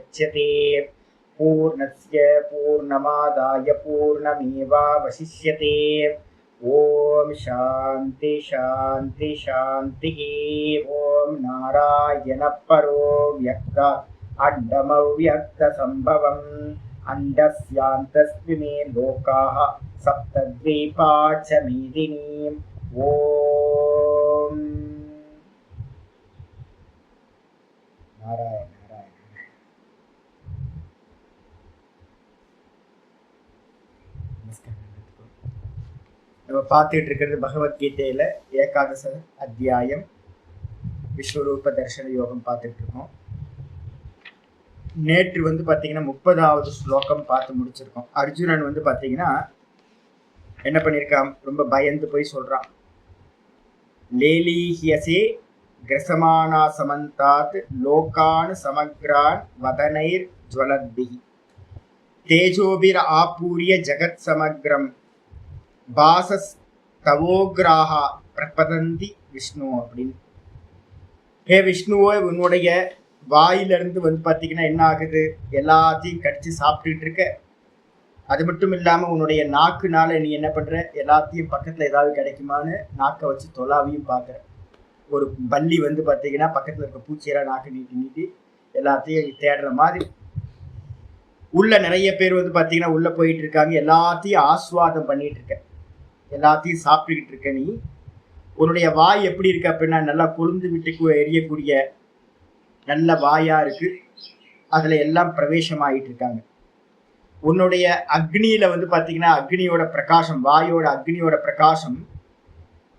मुच्यते पूर्णस्य पूर्णमादाय पूर्णमेवावशिष्यते ओम शांति शांति शांति ओम नारायण परो व्यक्त अण्डमव्यक्त संभवम् अण्डस्यान्तस्मिमे लोकाः सप्तद्वीपा च मेदिनीम् ओम नारायण நம்ம பார்த்துட்டு இருக்கிறது பகவத்கீதையில ஏகாதச அத்தியாயம் விஸ்வரூப தர்சன யோகம் பார்த்துட்டு இருக்கோம். நேற்று பார்த்தீங்கன்னா 30வது ஸ்லோகம் பார்த்து முடிச்சிருக்கோம். அர்ஜுனன் பார்த்தீங்கன்னா என்ன பண்ணியிருக்கான், ரொம்ப பயந்து போய் சொல்றான். லேலீஹியசே கிரசமானா சமந்தாத் லோகான் சமக்ரான் வதனைர் ஜ்வலத்பிஹி தேஜோபிர் ஆபூரிய ஜகத் சமக்ரம் பாசஸ் தவோகிராஹா பிரபதந்தி விஷ்ணு அப்படின்னு. ஹே விஷ்ணுவோ, உன்னுடைய வாயிலிருந்து பார்த்தீங்கன்னா என்ன ஆகுது, எல்லாத்தையும் கடிச்சு சாப்பிட்டுட்டு இருக்க. அது மட்டும் இல்லாமல் உன்னுடைய நாக்குனால நீ என்ன பண்ற, எல்லாத்தையும் பக்கத்தில் ஏதாவது கிடைக்குமான்னு நாக்கை வச்சு தொலாவையும் பார்க்குற. ஒரு பல்லி பார்த்தீங்கன்னா பக்கத்தில் இருக்க பூச்சியெல்லாம் நாக்கு நீட்டி நீட்டி எல்லாத்தையும் தேடுற மாதிரி உள்ள நிறைய பேர் பார்த்தீங்கன்னா உள்ள போயிட்டு இருக்காங்க. எல்லாத்தையும் ஆஸ்வாதம் பண்ணிட்டு இருக்க, எல்லாத்தையும் சாப்பிட்டுக்கிட்டு இருக்க. நீ உன்னுடைய வாய் எப்படி இருக்கு அப்படின்னா நல்லா கொழுந்து விட்டு எரியக்கூடிய நல்ல வாயா இருக்கு. அதுல எல்லாம் பிரவேசமாயிட்டு இருக்காங்க. உன்னுடைய அக்னியில பார்த்தீங்கன்னா அக்னியோட பிரகாசம், வாயோட அக்னியோட பிரகாசம்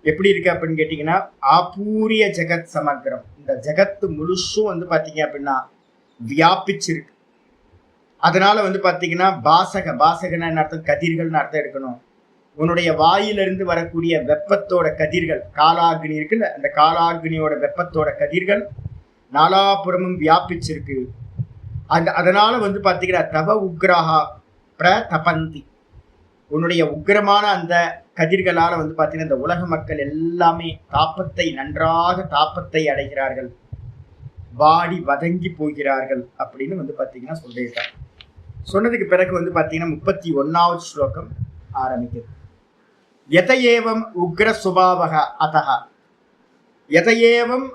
எப்படி இருக்கு அப்படின்னு கேட்டீங்கன்னா ஆபூரிய ஜெகத் சமக்ரம். இந்த ஜெகத்து முழுசும் பார்த்தீங்க அப்படின்னா வியாபிச்சிருக்கு. அதனால பார்த்தீங்கன்னா பாசகன்னு அர்த்தம், கதிர்கள்னு அர்த்தம் எடுக்கணும். உன்னுடைய வாயிலிருந்து வரக்கூடிய வெப்பத்தோட கதிர்கள், காலாக்னி இருக்குல்ல, அந்த காலாக்னியோட வெப்பத்தோட கதிர்கள் நாலாபுரமும் வியாபிச்சிருக்கு. அதனால பார்த்தீங்கன்னா தவ உக்ரஹா பிரதபந்தி, உன்னுடைய உக்கிரமான அந்த கதிர்களால பார்த்தீங்கன்னா இந்த உலக மக்கள் எல்லாமே நன்றாக தாப்பத்தை அடைகிறார்கள், வாடி வதங்கி போகிறார்கள் அப்படின்னு பார்த்தீங்கன்னா சொல்லிட்டார். சொன்னதுக்கு பிறகு பார்த்தீங்கன்னா 31வது ஸ்லோகம் ஆரம்பிக்கிறது. யதஏவம் உக்ர சுபாவக அதஹ, யதஏவம்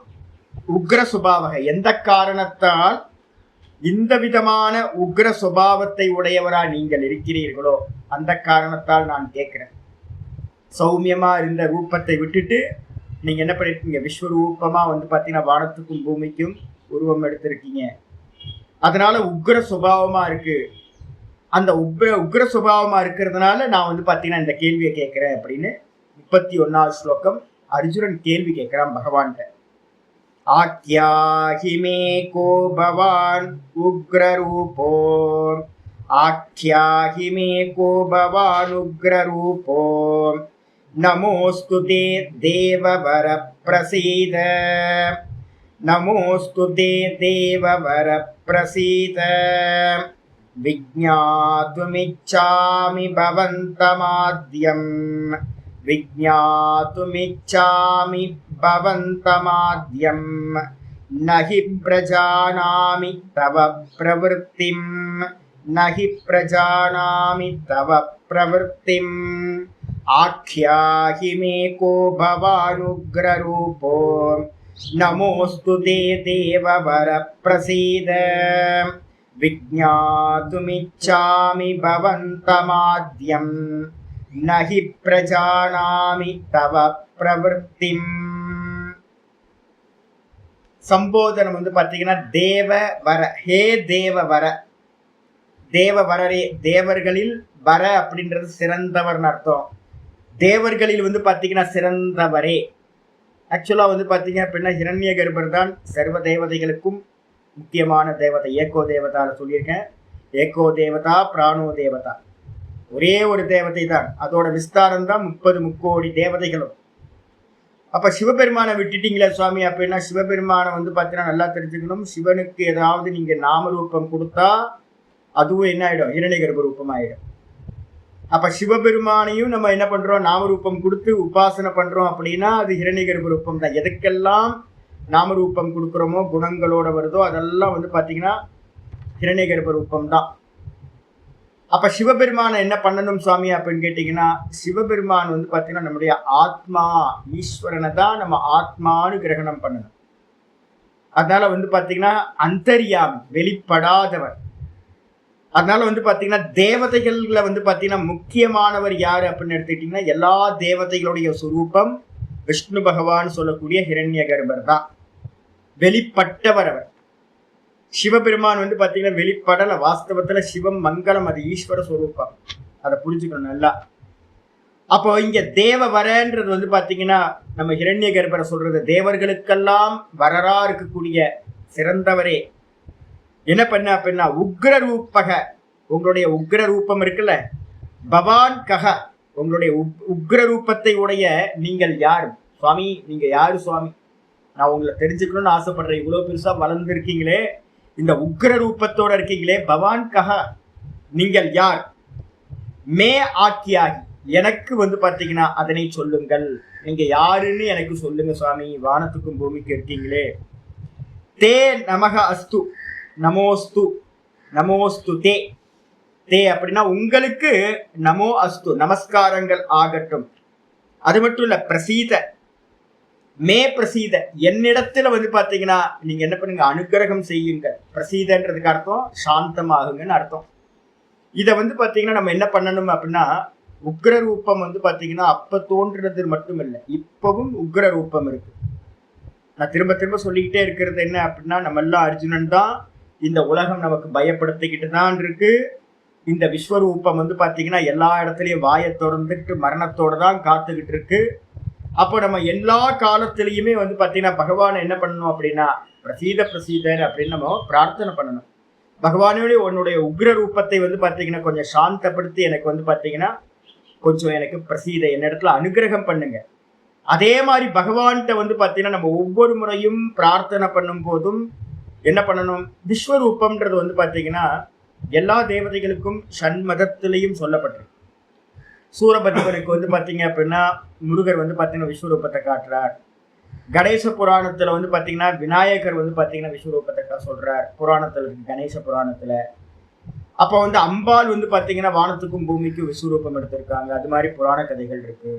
உக்ர சுபாவக, எந்த காரணத்தால் இந்த விதமான உக்ர சுபாவத்தை உடையவரா நீங்கள் இருக்கிறீர்களோ அந்த காரணத்தால் நான் கேட்கிறேன். சௌமியமா இருந்த ரூபத்தை விட்டுட்டு நீங்க என்ன பண்ணிருக்கீங்க, விஸ்வரூபமா பார்த்தீங்கன்னா வானத்துக்கும் பூமிக்கும் உருவம் எடுத்திருக்கீங்க. அதனால உக்ர சுபாவமா இருக்கு. அந்த உக்ர சுபாவமா இருக்கிறதுனால நான் பார்த்தீங்கன்னா இந்த கேள்வியை கேட்கிறேன் அப்படின்னு 31வது ஸ்லோகம் அர்ஜுனன் கேள்வி கேட்கிறான் பகவான்கிட்ட. ஆக்யாஹிமே கோ பவான் உக்ர ரூபோ, ஆக்யாஹிமே கோ பவான் உக்ர ரூபோ, நமோஸ்து தே தேவவர பிரசீத, நமோஸ்து தே தேவவர பிரசீத, விஜ்ஞாதுமிச்சாமி பவந்தமாத்யம், விஜ்ஞாதுமிச்சாமி பவந்தமாத்யம், நஹி பிரஜானாமி தவ பிரவருத்திம், நஹி பிரஜானாமி தவ பிரவருத்திம், ஆக்யாஹி மே கோ பவானுக்ர ரூபோ, நமோஸ்து தே தேவவர பிரசீத, விஜ்ஞாதுமிச்சாமி பவந்தமாத்யம், நஹி பிரஜானாமி தவ பிரவருத்திம். சம்போதனம் பார்த்தீங்கன்னா தேவவர, ஹே தேவவர, தேவவரரே, தேவர்களில் வர அப்படின்றது சிறந்தவர்னு அர்த்தம். தேவர்களில் பார்த்தீங்கன்னா சிறந்தவரே. ஆக்சுவலா பார்த்தீங்க அப்படின்னா ஹிரண்ய கர்ப்பர் தான் சர்வ தேவதைகளுக்கும் முக்கியமான தேவதை. ஏகோ தேவதால சொல்லியிருக்கேன். ஏகோ தேவதா பிராணோ தேவதா, ஒரே ஒரு தேவதை தான். அதோட விஸ்தாரம் தான் 30 முக்கோடி தேவதைகளும். அப்ப சிவபெருமானை விட்டுட்டீங்களா சுவாமி அப்படின்னா, சிவபெருமானை பார்த்தீங்கன்னா நல்லா தெரிஞ்சுக்கணும். சிவனுக்கு ஏதாவது நீங்க நாமரூபம் கொடுத்தா அதுவும் என்ன ஆயிடும், ஹிரண்ய கர்ப்ப ரூபம் ஆயிடும். அப்ப சிவபெருமானையும் நம்ம என்ன பண்றோம், நாமரூபம் கொடுத்து உபாசனை பண்றோம் அப்படின்னா அது ஹிரண்ய கர்ப்ப ரூபம் தான். எதுக்கெல்லாம் நாமரூபம் கொடுக்குறோமோ குணங்களோட வருதோ அதெல்லாம் பார்த்தீங்கன்னா ஹிரண்யகர்ப்ப ரூபம் தான். அப்ப சிவபெருமான என்ன பண்ணணும் சுவாமி அப்படின்னு கேட்டீங்கன்னா, சிவபெருமான் வந்து பாத்தீங்கன்னா நம்முடைய ஆத்மா, ஈஸ்வரனை தான் நம்ம ஆத்மானு கிரகணம் பண்ணணும். அதனால வந்து பாத்தீங்கன்னா அந்தர்யாமி, வெளிப்படாதவர். அதனால வந்து பாத்தீங்கன்னா தேவதைகள்ல வந்து பாத்தீங்கன்னா முக்கியமானவர் யாரு அப்படின்னு எடுத்துக்கிட்டீங்கன்னா, எல்லா தேவதைகளுடைய சுரூபம் விஷ்ணு பகவான் சொல்லக்கூடிய ஹிரண்யகர்ப்பர் தான். வெளிப்பட்டவர் அவர். சிவபெருமான் வந்து பாத்தீங்கன்னா வெளிப்படல. வாஸ்தவத்துல சிவம் மங்களம், அது ஈஸ்வர சுரூபம். அதை புரிஞ்சுக்கணும் நல்லா. அப்போ இங்க தேவ வரன்றது வந்து பாத்தீங்கன்னா நம்ம ஹிரண்யகர்ப்பரை சொல்றது, தேவர்களுக்கெல்லாம் வரரா இருக்கக்கூடிய சிறந்தவரே என்ன பண்ண அப்படின்னா உக்ர ரூபக, உங்களுடைய உக்ர ரூபம் இருக்குல்ல, பவான் கக, உங்களுடைய உக்ர ரூபத்தை உடைய நீங்கள் யார் சுவாமி? நீங்க யாரு சுவாமி? நான் உங்களை தெரிஞ்சுக்கணும்னு ஆசைப்படுறேன். இவ்வளவு பெருசா வளர்ந்துருக்கீங்களே, இந்த உக்ர ரூபத்தோட இருக்கீங்களே, பவான் கஹ, நீங்கள் யார்? மே ஆக்கியாகி, எனக்கு வந்து பாத்தீங்கன்னா அதனை சொல்லுங்கள். நீங்க யாருன்னு எனக்கு சொல்லுங்க சுவாமி. வானத்துக்கும் பூமிக்கு இருக்கீங்களே. தே நமக அஸ்து, நமோஸ்து, நமோஸ்து தே. தே அப்படின்னா உங்களுக்கு நமோ அஸ்து, நமஸ்காரங்கள் ஆகட்டும். அது மட்டும் இல்ல, பிரசீத, மே பிரசீத, என்னிடத்துல வந்து பாத்தீங்கன்னா நீங்க என்ன பண்ணுங்க, அனுக்கிரகம் செய்யுங்க. பிரசீதன்றதுக்கு அர்த்தம் சாந்தமாகுங்கன்னு அர்த்தம். இத வந்து பாத்தீங்கன்னா நம்ம என்ன பண்ணணும் அப்படின்னா, உக்ர ரூபம் வந்து பாத்தீங்கன்னா அப்ப தோன்றுறது மட்டும் இல்லை, இப்பவும் உக்ர ரூபம் இருக்கு. நான் திரும்ப திரும்ப சொல்லிக்கிட்டே இருக்கிறது என்ன அப்படின்னா, நம்ம எல்லாம் அர்ஜுனன் தான். இந்த உலகம் நமக்கு பயப்படுத்திக்கிட்டு தான் இருக்கு. இந்த விஸ்வரூபம் வந்து பாத்தீங்கன்னா எல்லா இடத்துலயும் வாயை திறந்துட்டு மரணத்தோட தான் காத்துக்கிட்டு இருக்கு. அப்போ நம்ம எல்லா காலத்திலையுமே வந்து பாத்தீங்கன்னா பகவானை என்ன பண்ணணும் அப்படின்னா, பிரசீத பிரசீதர் அப்படின்னு நம்ம பிரார்த்தனை பண்ணணும். பகவானுடைய உன்னுடைய உக்ர ரூபத்தை வந்து பாத்தீங்கன்னா கொஞ்சம் சாந்தப்படுத்தி எனக்கு வந்து பாத்தீங்கன்னா கொஞ்சம் எனக்கு பிரசீத, என்னிடத்துல அனுகிரகம் பண்ணுங்க. அதே மாதிரி பகவான்கிட்ட வந்து பாத்தீங்கன்னா நம்ம ஒவ்வொரு முறையும் பிரார்த்தனை பண்ணும் போதும் என்ன பண்ணணும், விஸ்வரூபம்ன்றது வந்து பாத்தீங்கன்னா எல்லா தேவதைகளுக்கும் சண்மதத்திலையும் சொல்லப்பட்டிருக்கு. சூரபத்மனுக்கு வந்து பாத்தீங்க அப்படின்னா முருகர் வந்து பாத்தீங்கன்னா விஸ்வரூபத்தை காட்டுறார். கணேச புராணத்துல வந்து பாத்தீங்கன்னா விநாயகர் வந்து பாத்தீங்கன்னா விஸ்வரூபத்தை சொல்றார் புராணத்துல இருக்கு, கணேச புராணத்துல. அப்ப வந்து அம்பாள் வந்து பாத்தீங்கன்னா வானத்துக்கும் பூமிக்கும் விஸ்வரூபம் எடுத்திருக்காங்க. அது மாதிரி புராண கதைகள் இருக்கு.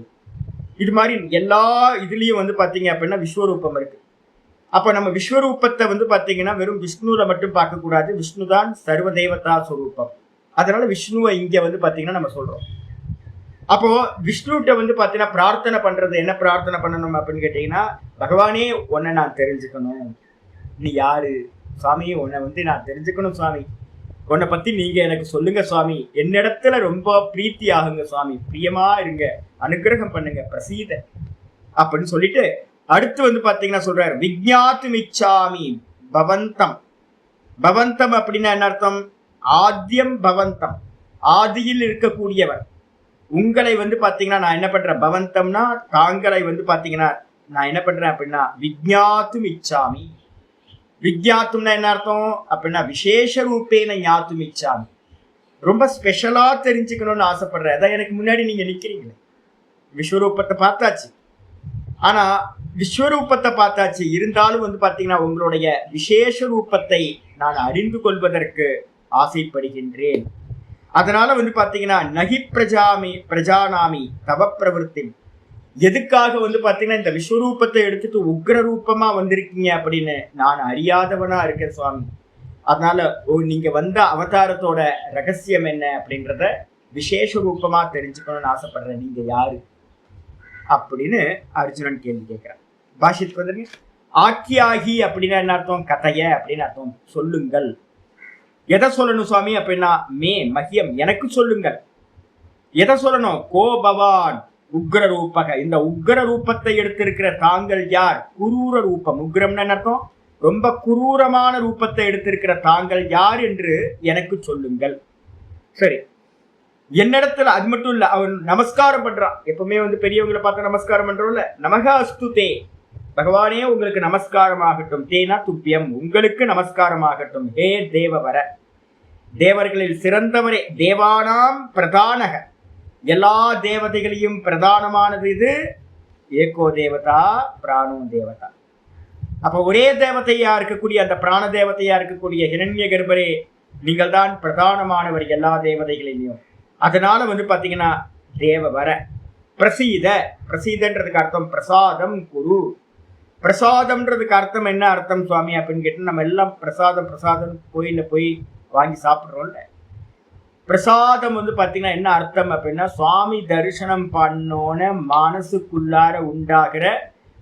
இது மாதிரி எல்லா இதுலயும் வந்து பாத்தீங்க அப்படின்னா விஸ்வரூபம் இருக்கு. அப்ப நம்ம விஸ்வரூபத்தை வந்து பாத்தீங்கன்னா வெறும் விஷ்ணுல மட்டும் பார்க்க கூடாது. விஷ்ணு தான் சர்வ தேவதா ஸ்வரூபம். அதனால விஷ்ணுவை இங்க வந்து பாத்தீங்கன்னா நம்ம சொல்றோம். அப்போ விஷ்ணுகிட்ட வந்து பாத்தீங்கன்னா பிரார்த்தனை பண்றது, என்ன பிரார்த்தனை பண்ணணும் அப்படின்னு கேட்டீங்கன்னா, பகவானே உன்னை நான் தெரிஞ்சுக்கணும். நீ யாரு சுவாமி? உன்னை வந்து நான் தெரிஞ்சுக்கணும் சுவாமி. உன்னை பத்தி நீங்க எனக்கு சொல்லுங்க சுவாமி. என்னிடத்துல ரொம்ப பிரீத்தி ஆகுங்க சுவாமி, பிரியமா இருங்க, அனுகிரகம் பண்ணுங்க, பிரசீத அப்படின்னு சொல்லிட்டு அடுத்து வந்து பாத்தீங்கன்னா சொல்றாரு, விஜ்ஞாத்து மிச்சாமி பவந்தம். பவந்தம் அப்படின்னா என்ன அர்த்தம்? ஆத்யம் பவந்தம், ஆதியில் இருக்கக்கூடியவர். உங்களை வந்து பாத்தீங்கன்னா நான் என்ன பண்றேன், பவந்தம்னா தாங்களை வந்து பாத்தீங்கன்னா நான் என்ன பண்றேன் அப்படின்னா விஜ்ஞாத்தும் இச்சாமி. விஜ்ஞாத்தும்னா என்ன அர்த்தம் அப்படின்னா விசேஷ ரூபேன ஞாத்தும் இச்சாமி, ரொம்ப ஸ்பெஷலா தெரிஞ்சுக்கணும்னு ஆசைப்படுறேன். அதான் எனக்கு முன்னாடி நீங்க நிக்கிறீங்களே, விஸ்வரூபத்தை பார்த்தாச்சு. ஆனா விஸ்வரூபத்தை பார்த்தாச்சு, இருந்தாலும் வந்து பாத்தீங்கன்னா உங்களுடைய விசேஷ ரூபத்தை நான் அறிந்து கொள்வதற்கு ஆசைப்படுகின்றேன். அதனால வந்து பாத்தீங்கன்னா நகி பிரஜானாமி தவ பிரவருத்தி. எதுக்காக வந்து பாத்தீங்கன்னா இந்த விஸ்வரூபத்தை எடுத்துட்டு உக்ர ரூபமா வந்திருக்கீங்க அப்படின்னு நான் அறியாதவனா இருக்கேன் சுவாமி. அதனால நீங்க வந்த அவதாரத்தோட ரகசியம் என்ன அப்படின்றத விசேஷ ரூபமா தெரிஞ்சுக்கணும்னு ஆசைப்படுறேன். நீங்க யாரு அப்படின்னு அர்ஜுனன் கேள்வி கேட்கிறான். பாஷித் வந்துருங்க. ஆக்கியாகி அப்படின்னா என்ன அர்த்தம்? கதைய அப்படின்னு அர்த்தம். சொல்லுங்கள். எதை சொல்லணும் சுவாமி அப்படின்னா, மே மகியம், எனக்கு சொல்லுங்கள். எதை சொல்லணும்? கோ பவான் உக்ர ரூபக, இந்த உக்ர ரூபத்தை எடுத்திருக்கிற தாங்கள் யார்? குரூர ரூபம். உக்ரம்னு என்ன அர்த்தம்? ரொம்ப குரூரமான ரூபத்தை எடுத்திருக்கிற தாங்கள் யார் என்று எனக்கு சொல்லுங்கள். சரி, என்னிடத்துல அது மட்டும் இல்ல, அவன் நமஸ்காரம் பண்றான். எப்பவுமே வந்து பெரியவங்களை பார்த்து நமஸ்காரம் பண்றோம்ல. நமக அஸ்து தே, பகவானே உங்களுக்கு நமஸ்காரம் ஆகட்டும். தேனா துப்பியம், உங்களுக்கு நமஸ்காரம் ஆகட்டும். ஹே தேவவர, தேவர்களில் சிறந்தவரே, தேவானாம் பிரதானக, எல்லா தேவதைகளையும் பிரதானமானது இது. ஏகோ தேவதா பிராணோ தேவதா. அப்ப ஒரே தேவதையா இருக்கக்கூடிய அந்த பிராண தேவதையா இருக்கக்கூடிய ஹிரண்ய கர்ப்பரே, நீங்கள் தான் பிரதானமானவர் எல்லா தேவதைகளிலையும். அதனால வந்து பாத்தீங்கன்னா தேவ வர பிரசீத, பிரசீதன்றதுக்கு அர்த்தம் பிரசாதம் குரு. பிரசாதம்ன்றதுக்கு அர்த்தம் என்ன அர்த்தம் சுவாமி அப்படின்னு கேட்டு, நம்ம எல்லாம் பிரசாதம் பிரசாதம் கோயில போய் வாங்கி சாப்பிட்றோம்ல. பிரசாதம் வந்து பாத்தீங்கன்னா என்ன அர்த்தம் அப்படின்னா, சுவாமி தரிசனம் பண்ணோன மனசுக்குள்ளார உண்டாகிற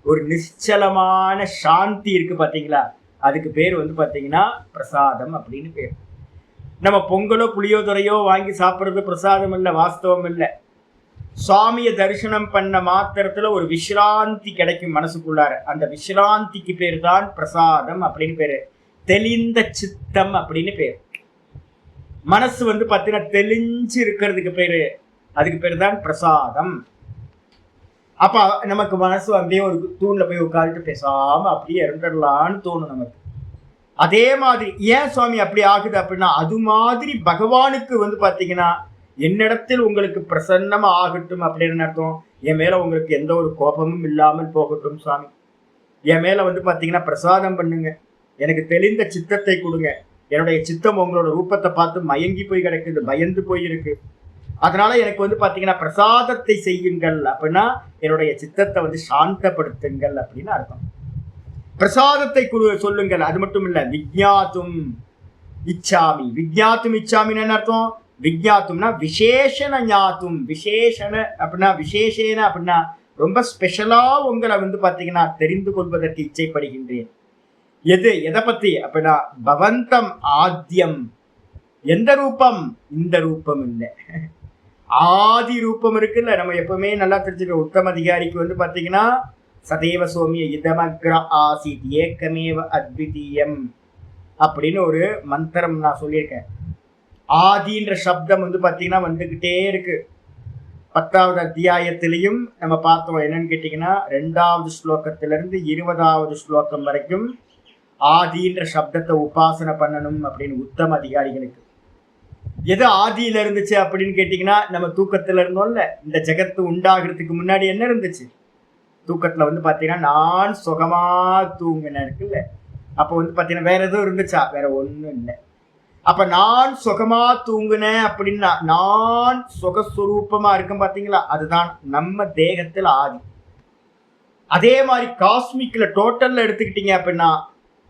ஒரு நிச்சலமான சாந்தி இருக்கு பாத்தீங்களா, அதுக்கு பேர் வந்து பாத்தீங்கன்னா பிரசாதம் அப்படின்னு பேர். நம்ம பொங்கலோ புளியோதரையோ வாங்கி சாப்பிட்றது பிரசாதம் இல்லை, வாஸ்தவம் இல்லை. சுவாமியை தரிசனம் பண்ண மாத்திரத்துல ஒரு விசிராந்தி கிடைக்கும் மனசுக்குள்ளார, அந்த விசிராந்திக்கு பேர் தான் பிரசாதம் அப்படின்னு பேரு. தெளிந்த சித்தம் அப்படின்னு பேர். மனசு வந்து பாத்தீங்கன்னா தெளிஞ்சு இருக்கிறதுக்கு பேரு, அதுக்கு பேரு தான் பிரசாதம். அப்ப நமக்கு மனசு அப்படியே ஒரு தூண்ல போய் உட்காந்துட்டு பேசாம அப்படியே இருந்துடலான்னு தோணும் நமக்கு. அதே மாதிரி ஏன் சுவாமி அப்படி ஆகுது அப்படின்னா, அது மாதிரி பகவானுக்கு வந்து பாத்தீங்கன்னா என்னிடத்தில் உங்களுக்கு பிரசன்னமா ஆகட்டும் அப்படின்னு அர்த்தம். என் மேல உங்களுக்கு எந்த ஒரு கோபமும் இல்லாமல் போகட்டும் சுவாமி. என் மேல வந்து பாத்தீங்கன்னா பிரசாதம் பண்ணுங்க, எனக்கு தெளிந்த சித்தத்தை கொடுங்க. என்னுடைய சித்தம் உங்களோட ரூபத்தை பார்த்து மயங்கி போய் கிடக்குது, பயந்து போய் இருக்கு. அதனால எனக்கு வந்து பாத்தீங்கன்னா பிரசாதத்தை செய்யுங்கள் அப்படின்னா என்னுடைய சித்தத்தை வந்து சாந்தப்படுத்துங்கள் அப்படின்னு அர்த்தம். பிரசாதத்தை சொல்லுங்கள். அது மட்டும் இல்ல, விஜ்ஞாத்தும் இச்சாமி. விஜ்ஞாத்தும் இச்சாமின்னு என்ன அர்த்தம்? விஜ்ஞாத்தும்னா விசேஷன ஞாத்தும். விசேஷன அப்படின்னா விசேஷேன அப்படின்னா ரொம்ப ஸ்பெஷலா உங்களை வந்து பாத்தீங்கன்னா தெரிந்து கொள்வதற்கு இச்சைப்படுகின்றேன். எதை பத்தி அப்படின்னா, பவந்தம் ஆத்யம். எந்த ரூபம்? இந்த ரூபம் இல்லை, ஆதி ரூபம் இருக்குல்ல. நம்ம எப்பவுமே நல்லா தெரிஞ்சுக்கிறோம். உத்தம அதிகாரிக்கு வந்து பாத்தீங்கன்னா சதேவ சோமிய இதமக்ர ஆசித் ஏக்கமேவ அத்விதீயம் அப்படின்னு ஒரு மந்திரம் நான் சொல்லியிருக்கேன். ஆதின்ற சப்தம் வந்து பாத்தீங்கன்னா வந்துகிட்டே இருக்கு. 10வது அத்தியாயத்திலையும் நம்ம பார்த்தோம். என்னன்னு கேட்டீங்கன்னா 2வது ஸ்லோகத்திலிருந்து 20வது ஸ்லோகம் வரைக்கும் ஆதின்ற சப்தத்தை உபாசனை பண்ணணும் அப்படின்னு உத்தம அதிகாரிகளுக்கு. எது ஆதியில இருந்துச்சு அப்படின்னு கேட்டீங்கன்னா, நம்ம தூக்கத்துல இருந்தோம்ல. இந்த ஜெகத்து உண்டாகிறதுக்கு முன்னாடி என்ன இருந்துச்சு? தூக்கத்துல வந்து பாத்தீங்கன்னா நான் சுகமா தூங்கின இருக்குல்ல. அப்ப வந்து பாத்தீங்கன்னா வேற எதுவும் இருந்துச்சா? வேற ஒண்ணும் இல்லை. அப்ப நான் சுகமா தூங்குனேன் அப்படின்னா நான் சுகஸ்வரூபமா இருக்கும் பாத்தீங்களா, அதுதான் நம்ம தேகத்துல ஆதி. அதே மாதிரி காஸ்மிக்ல டோட்டல்ல எடுத்துக்கிட்டீங்க அப்படின்னா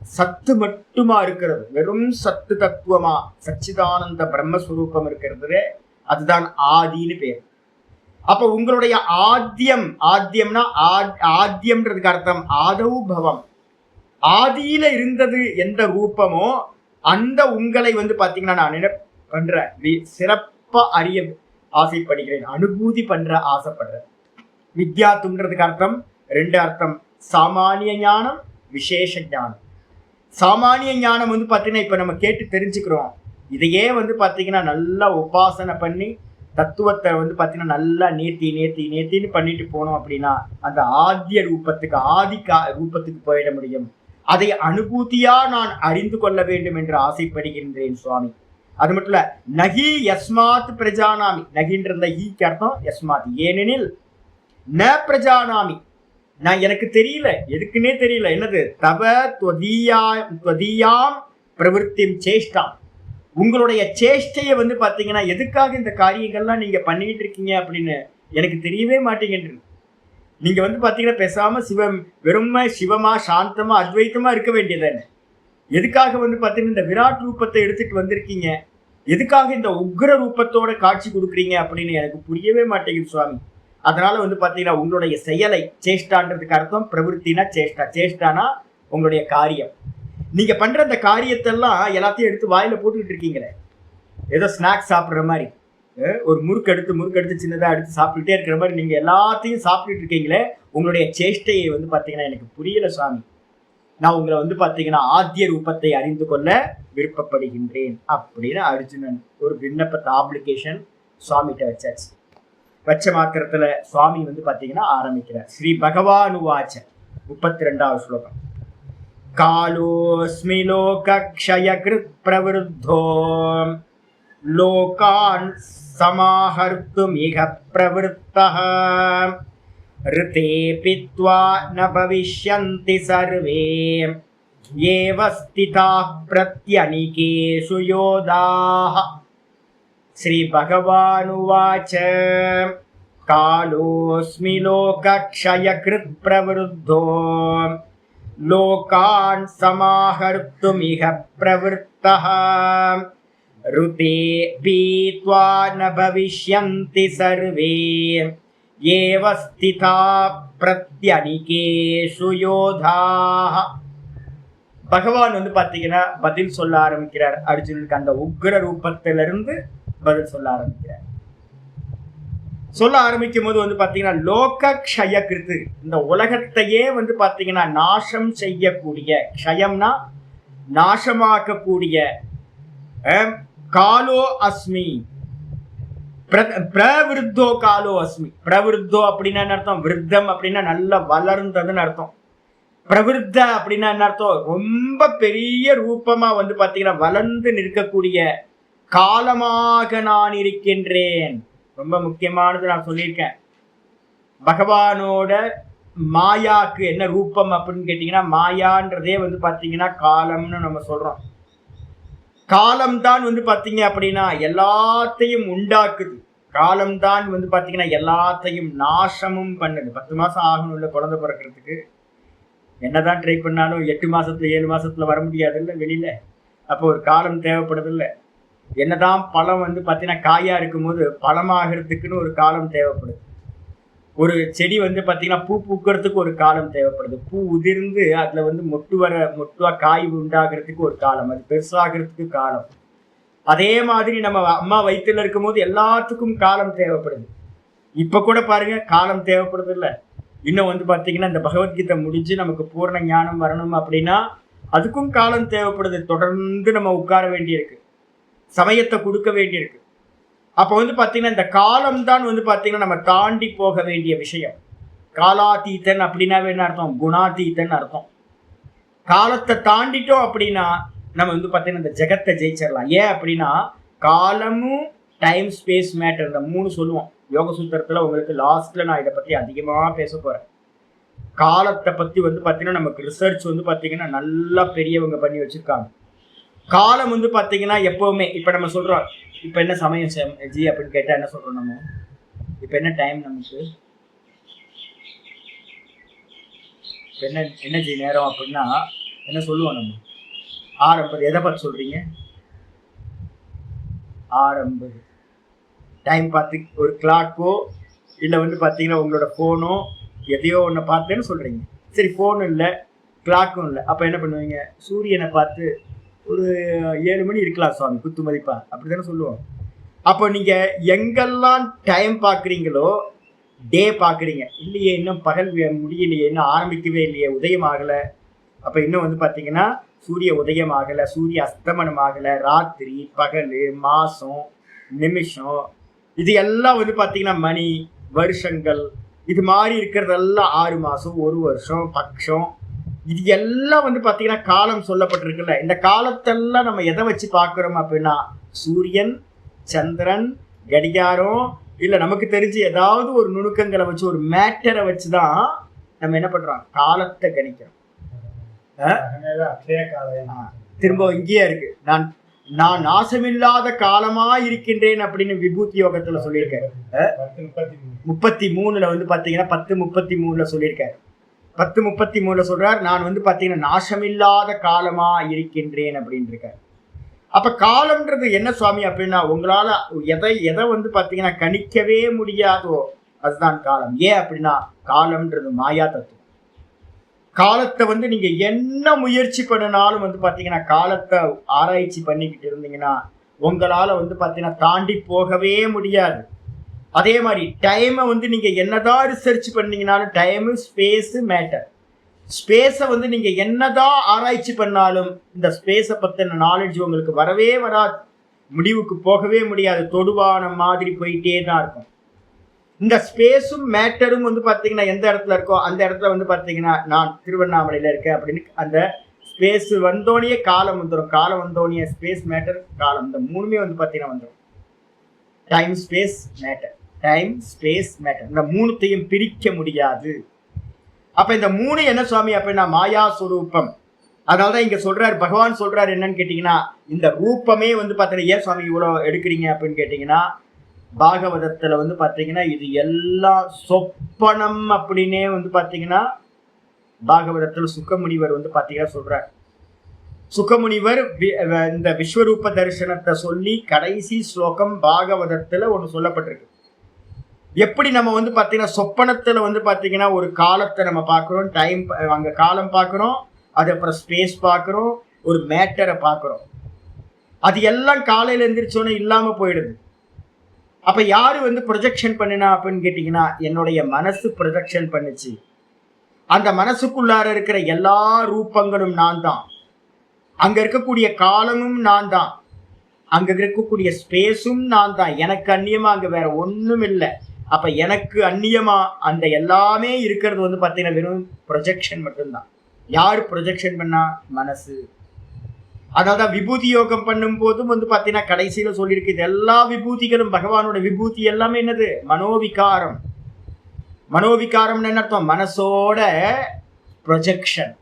சத்து மட்டுமா இருக்கிறது, வெறும் சத்து தத்துவமா சச்சிதானந்த பிரம்மஸ்வரூபம் இருக்கிறது, அதுதான் ஆதின்னு பேர். அப்ப உங்களுடைய ஆத்தியம், ஆத்தியம்னா ஆத்தியம்ன்றதுக்கு அர்த்தம் ஆதவு பவம். ஆதியில இருந்தது எந்த ரூபமோ அந்த உங்களை வந்து பாத்தீங்கன்னா நான் என்ன பண்றேன், சிறப்பா அறிய ஆசைப்படுகிறேன், அனுபூதி பண்ற ஆசைப்படுறேன். வித்யாத்துன்றதுக்கு அர்த்தம் 2 அர்த்தம், சாமானிய ஞானம், விசேஷ ஞானம். சாமானிய ஞானம் வந்து பாத்தீங்கன்னா இப்ப நம்ம கேட்டு தெரிஞ்சுக்கிறோம். இதையே வந்து பாத்தீங்கன்னா நல்லா உபாசனை பண்ணி தத்துவத்தை வந்து பாத்தீங்கன்னா நல்லா நேத்தின்னு பண்ணிட்டு போனோம் அப்படின்னா அந்த ஆத்திய ரூபத்துக்கு ரூபத்துக்கு போயிட முடியும். அதை அனுபூதியா நான் அறிந்து கொள்ள வேண்டும் என்று ஆசைப்படுகின்றேன் சுவாமி. அது மட்டும் இல்ல, நகி யஸ்மாத் பிரஜானாமி. நகின்ற ஈக்கு அர்த்தம் யஸ்மாத், ஏனெனில் ந பிரஜானாமி, நான் எனக்கு தெரியல, எதுக்குன்னே தெரியல. என்னது? தவ துவதீயாம் பிரவருத்திம் சேஷ்டாம். உங்களுடைய சேஷ்டையை வந்து பாத்தீங்கன்னா எதுக்காக இந்த காரியங்கள்லாம் நீங்க பண்ணிட்டு இருக்கீங்க அப்படின்னு எனக்கு தெரியவே மாட்டேங்கின்றது. நீங்க வந்து பாத்தீங்கன்னா பேசாம வெறுமை சிவமா சாந்தமா அத்வைத்தமா இருக்க வேண்டியது என்ன? எதுக்காக வந்து பாத்தீங்கன்னா இந்த விராட் ரூபத்தை எடுத்துட்டு வந்திருக்கீங்க? எதுக்காக இந்த உக்ர ரூபத்தோட காட்சி கொடுக்குறீங்க அப்படின்னு எனக்கு புரியவே மாட்டேங்குது சுவாமி. அதனால வந்து பாத்தீங்கன்னா உங்களுடைய செயலை, சேஷ்டான்றதுக்கு அர்த்தம் பிரவருத்தினா சேஷ்டா. சேஷ்டானா உங்களுடைய காரியம். நீங்க பண்ற அந்த காரியத்தெல்லாம் எல்லாத்தையும் எடுத்து வாயில போட்டுக்கிட்டு இருக்கீங்களே, ஏதோ ஸ்நாக்ஸ் சாப்பிட்ற மாதிரி, ஒரு முறுக்கு எடுத்து சின்னதா எடுத்து சாப்பிட்டுட்டே இருக்கிற மாதிரி நீங்க எல்லாத்தையும் சாப்பிட்டுட்டு இருக்கீங்களே, உங்களுடைய சேஷ்டையை வந்து பாத்தீங்கன்னா எனக்கு புரியல சுவாமி. நான் உங்களை வந்து பாத்தீங்கன்னா ஆத்திய ரூபத்தை அறிந்து கொள்ள விருப்பப்படுகின்றேன் அப்படின்னு அர்ஜுனன் ஒரு விண்ணப்பத்தை ஆப்ளிகேஷன் சுவாமிகிட்ட வச்சாச்சு. வச்ச மாத்திரத்துல சுவாமி வந்து பாத்தீங்கன்னா ஆரம்பிக்கிறார். ஸ்ரீ பகவான் உவாச்ச 32வது ஸ்லோகம். காலோஸ்மி லோகக்ஷயக்ருத் பிரவருத்தோ லோகான் சமாஹர்த்துமிஹ பிரவருத்தஹ ரிதே பித்வா ந பவிஷ்யந்தி சர்வே ஏவ ஸ்திதாः பிரத்யனிகேஷு யோதாः. ஸ்ரீ பகவானுவாச்ச காலோஸ்மி லோகக்ஷயக்ருத் பிரவருத்தோ லோகான் சமாஹர்த்துமிஹ பிரவருத்தः ருதே பீத்வா ந பவிஷ்யந்தி சர்வே ஏவ ஸ்திதாः பிரத்யனிகேஷு யோதாः. பகவான் பாத்தீங்கன்னா பதில் சொல்ல ஆரம்பிக்கிறார் அர்ஜுனனுக்கு. அந்த உக்ர ரூபத்திலிருந்து பதில் சொல்ல ஆரம்பிக்கிறார். சொல்ல ஆரம்பிக்கும் போது பாத்தீங்கன்னா லோக க்ஷய கிருத்து, இந்த உலகத்தையே பாத்தீங்கன்னா நாசம் செய்யக்கூடிய, க்ஷயம்னா நாசமாக்கக்கூடிய, காலோ அஸ்மி பிரவிருத்தோ காலோ அஸ்மி. பிரவிருத்தோ அப்படின்னா என்ன அர்த்தம்? விருத்தம் அப்படின்னா நல்ல வளர்ந்ததுன்னு அர்த்தம். பிரவிருத்த அப்படின்னா என்ன அர்த்தம்? ரொம்ப பெரிய ரூபமா பாத்தீங்கன்னா வளர்ந்து நிற்கக்கூடிய காலமாக நான் இருக்கின்றேன். ரொம்ப முக்கியமானது நான் சொல்லியிருக்கேன். பகவானோட மாயாக்கு என்ன ரூபம் அப்படின்னு கேட்டீங்கன்னா, மாயான்றதே பாத்தீங்கன்னா காலம்னு நம்ம சொல்றோம். காலம்தான் பாத்தீங்க அப்படின்னா எல்லாத்தையும் உண்டாக்குது. காலம்தான் பாத்தீங்கன்னா எல்லாத்தையும் நாசமும் பண்ணுது. 10 மாசம் ஆகணும் இல்ல குழந்தை பிறக்கிறதுக்கு. என்னதான் ட்ரை பண்ணாலும் 8 மாசத்துல 7 மாசத்துல வர முடியாது இல்லை வெளியில. அப்போ ஒரு காலம் தேவைப்படுது இல்லை. என்னதான் பழம் பாத்தீங்கன்னா காயா இருக்கும் போது பழமாகிறதுக்குன்னு ஒரு காலம் தேவைப்படுது. ஒரு செடி பாத்தீங்கன்னா பூ பூக்கிறதுக்கு ஒரு காலம் தேவைப்படுது. பூ உதிர்ந்து அதுல மொட்டுவா காய் உண்டாகிறதுக்கு ஒரு காலம், அது பெருசாகிறதுக்கு காலம். அதே மாதிரி நம்ம அம்மா வயிற்றுல இருக்கும் போது எல்லாத்துக்கும் காலம் தேவைப்படுது. இப்ப கூட பாருங்க காலம் தேவைப்படுது இல்லை. இன்னும் பாத்தீங்கன்னா இந்த பகவத்கீதை முடிஞ்சு நமக்கு பூர்ண ஞானம் வரணும் அப்படின்னா அதுக்கும் காலம் தேவைப்படுது. தொடர்ந்து நம்ம உட்கார வேண்டியிருக்கு, சமயத்தை கொடுக்க வேண்டியிருக்கு. அப்போ பாத்தீங்கன்னா இந்த காலம் தான் பாத்தீங்கன்னா நம்ம தாண்டி போக வேண்டிய விஷயம். காலாதீத்தன் அப்படின்னாவே என்ன அர்த்தம்? குணாதீத்தன் அர்த்தம். காலத்தை தாண்டிட்டோம் அப்படின்னா நம்ம பாத்தீங்கன்னா இந்த ஜெகத்தை ஜெயிச்சிடலாம். ஏன் அப்படின்னா காலமும் டைம் ஸ்பேஸ் மேட்டர் இந்த 3 சொல்லுவோம். யோக சூத்திரத்துல உங்களுக்கு லாஸ்ட்ல நான் இதை பத்தி அதிகமா பேச போறேன். காலத்தை பத்தி பாத்தீங்கன்னா நமக்கு ரிசர்ச் பாத்தீங்கன்னா நல்லா பெரியவங்க பண்ணி வச்சிருக்காங்க. காலம் பாத்தீங்கன்னா எப்பவுமே இப்ப நம்ம சொல்றோம், இப்ப என்ன சமயம் ஜி அப்படின்னு கேட்டா என்ன சொல்றோம் நம்ம? இப்ப என்ன டைம் நமக்கு? என்ன ஜி நேரம் அப்படின்னா என்ன சொல்லுவோம் நம்ம? 6:50. எதை பார்த்து சொல்றீங்க? 6:50 டைம் பார்த்து ஒரு கிளாக்கோ இல்லை பார்த்தீங்கன்னா உங்களோட ஃபோனோ எதையோ ஒன்று பார்த்தேன்னு சொல்கிறீங்க. சரி, ஃபோனும் இல்லை கிளாக்கும் இல்லை, அப்போ என்ன பண்ணுவீங்க? சூரியனை பார்த்து ஒரு 7 மணி இருக்கலாம் சுவாமி குத்து மதிப்பா அப்படி தானே சொல்லுவோம். அப்போ நீங்கள் எங்கெல்லாம் டைம் பார்க்குறீங்களோ டே பார்க்குறீங்க. இல்லையே இன்னும் பகல் முடியலையே, இன்னும் ஆரம்பிக்கவே இல்லையே, உதயம் ஆகலை. அப்போ இன்னும் பார்த்தீங்கன்னா சூரிய உதயம் ஆகலை, சூரிய அஸ்தமனம் ஆகலை, ராத்திரி பகல் மாதம் நிமிஷம் இது எல்லாம் பார்த்தீங்கன்னா மணி வருஷங்கள் இது மாதிரி இருக்கிறதெல்லாம் 6 மாதம் 1 வருஷம் பட்சம் இது எல்லாம் பார்த்தீங்கன்னா காலம் சொல்லப்பட்டிருக்குல்ல. இந்த காலத்தெல்லாம் நம்ம எதை வச்சு பார்க்குறோம் அப்படின்னா சூரியன், சந்திரன், கடிகாரம் இல்லை நமக்கு தெரிஞ்சு ஏதாவது ஒரு நுணுக்கங்களை வச்சு ஒரு மேட்டரை வச்சு தான் நம்ம என்ன பண்ணுறோம்? காலத்தை கணிக்கிறோம். திரும்ப இங்கேயே இருக்கு, நான் நாசமில்லாத காலமா இருக்கின்றேன் அப்படின்னு விபூதி யோகத்துல சொல்லியிருக்காரு. 33 பாத்தீங்கன்னா 10:33 சொல்லியிருக்காரு. 10:33 சொல்றார், நான் பாத்தீங்கன்னா நாசமில்லாத காலமா இருக்கின்றேன் அப்படின்னு இருக்காரு. அப்ப காலம்ன்றது என்ன சுவாமி அப்படின்னா உங்களால எதை பாத்தீங்கன்னா கணிக்கவே முடியாதோ அதுதான் காலம். ஏன் அப்படின்னா காலம்ன்றது மாயா தத்துவம். காலத்தை நீங்க என்ன முயற்சி பண்ணினாலும் பாத்தீங்கன்னா காலத்தை ஆராய்ச்சி பண்ணிக்கிட்டு இருந்தீங்கன்னா உங்களால பாத்தீங்கன்னா தாண்டி போகவே முடியாது. அதே மாதிரி டைமை நீங்க என்னதான் ரிசர்ச் பண்ணீங்கன்னாலும் டைமு ஸ்பேஸு மேட்டர். ஸ்பேஸை நீங்க என்னதான் ஆராய்ச்சி பண்ணாலும் இந்த ஸ்பேஸை பத்தின நாலேஜ் உங்களுக்கு வரவே வராது, முடிவுக்கு போகவே முடியாது, தொடுவான மாதிரி போயிட்டே தான் இருக்கும். இந்த ஸ்பேஸும் மேட்டரும் பாத்தீங்கன்னா எந்த இடத்துல இருக்கோ அந்த இடத்துல பாத்தீங்கன்னா நான் திருவண்ணாமலையில இருக்கேன் அப்படின்னு அந்த ஸ்பேஸ் வந்தோடனே காலம் வந்துடும். காலம் வந்தோடனே ஸ்பேஸ் மேட்டர் காலம் இந்த 3மே பாத்தீங்கன்னா வந்துடும். Time space matter, time space matter இந்த 3த்தையும் பிரிக்க முடியாது. அப்ப இந்த 3 என்ன சுவாமி அப்படின்னா மாயா சுரூபம். அதனாலதான் இங்க சொல்றாரு, பகவான் சொல்றாரு என்னன்னு கேட்டீங்கன்னா, இந்த ரூபமே வந்து பாத்தீங்கன்னா ஏன் சுவாமி இவ்வளவு எடுக்கிறீங்க அப்படின்னு கேட்டீங்கன்னா, பாகவதத்துல வந்து பாத்தீங்கன்னா இது எல்லாம் சொப்பனம் அப்படின்னே வந்து பாத்தீங்கன்னா பாகவதத்துல சுக்கமுனிவர் வந்து பாத்தீங்கன்னா சொல்றார். சுக்கமுனிவர் இந்த விஸ்வரூப தரிசனத்தை சொல்லி கடைசி ஸ்லோகம் பாகவதத்துல ஒண்ணு சொல்லப்பட்டிருக்கு. எப்படி நம்ம வந்து பாத்தீங்கன்னா சொப்பனத்துல வந்து பாத்தீங்கன்னா ஒரு காலத்தை நம்ம பார்க்கிறோம், டைம் அங்க காலம் பார்க்கிறோம், அது அப்புறம் ஸ்பேஸ் பார்க்கிறோம், ஒரு மேட்டரை பார்க்கிறோம். அது எல்லாம் காலையில எந்திரிச்சோன்னே இல்லாம போயிடுது. அப்ப யாரு வந்து ப்ரொஜெக்ஷன் பண்ணினா அப்படின்னு கேட்டீங்கன்னா, என்னுடைய மனசு ப்ரொஜெக்ஷன் பண்ணுச்சு. அந்த மனசுக்குள்ளார இருக்கிற எல்லா ரூபங்களும் நான் தான், அங்க இருக்கக்கூடிய காலமும் நான் தான், அங்க இருக்கக்கூடிய ஸ்பேஸும் நான் தான், எனக்கு அந்நியமா அங்க வேற ஒண்ணும் இல்லை. அப்ப எனக்கு அந்நியமா அந்த எல்லாமே இருக்கிறது வந்து பாத்தீங்கன்னா வெறும் ப்ரொஜெக்ஷன் மட்டும்தான். யாரு ப்ரொஜெக்ஷன் பண்ணா? மனசு. அதாவது விபூதி யோகம் பண்ணும் போதும் வந்து பாத்தீங்கன்னா கடைசியில சொல்லியிருக்கு, இது எல்லா விபூதிகளும் பகவானோட விபூதி எல்லாமே என்னது? மனோவிகாரம். மனோவிகாரம்னு என்ன அர்த்தம்? மனசோட ப்ரொஜெக்ஷன்.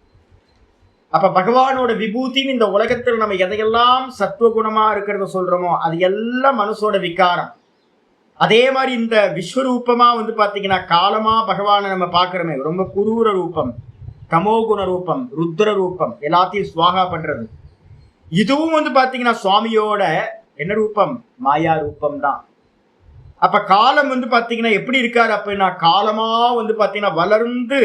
அப்ப பகவானோட விபூதின்னு இந்த உலகத்தில் நம்ம எதையெல்லாம் சத்துவகுணமா இருக்கிறத சொல்றோமோ அது எல்லாம் மனசோட விகாரம். அதே மாதிரி இந்த விஸ்வரூபமா வந்து பாத்தீங்கன்னா காலமா பகவானை நம்ம பாக்குறோமே, ரொம்ப குரூர ரூபம், தமோகுண ரூபம், ருத்ர ரூபம், எல்லாத்தையும் சுவாகா பண்றது. இதுவும் வந்து பாத்தீங்கன்னா சுவாமியோட என்ன ரூபம்? மாயா ரூபம் தான். அப்ப காலம் வந்து பாத்தீங்கன்னா எப்படி இருக்காரு அப்படின்னா, காலமா வந்து பாத்தீங்கன்னா வளர்ந்து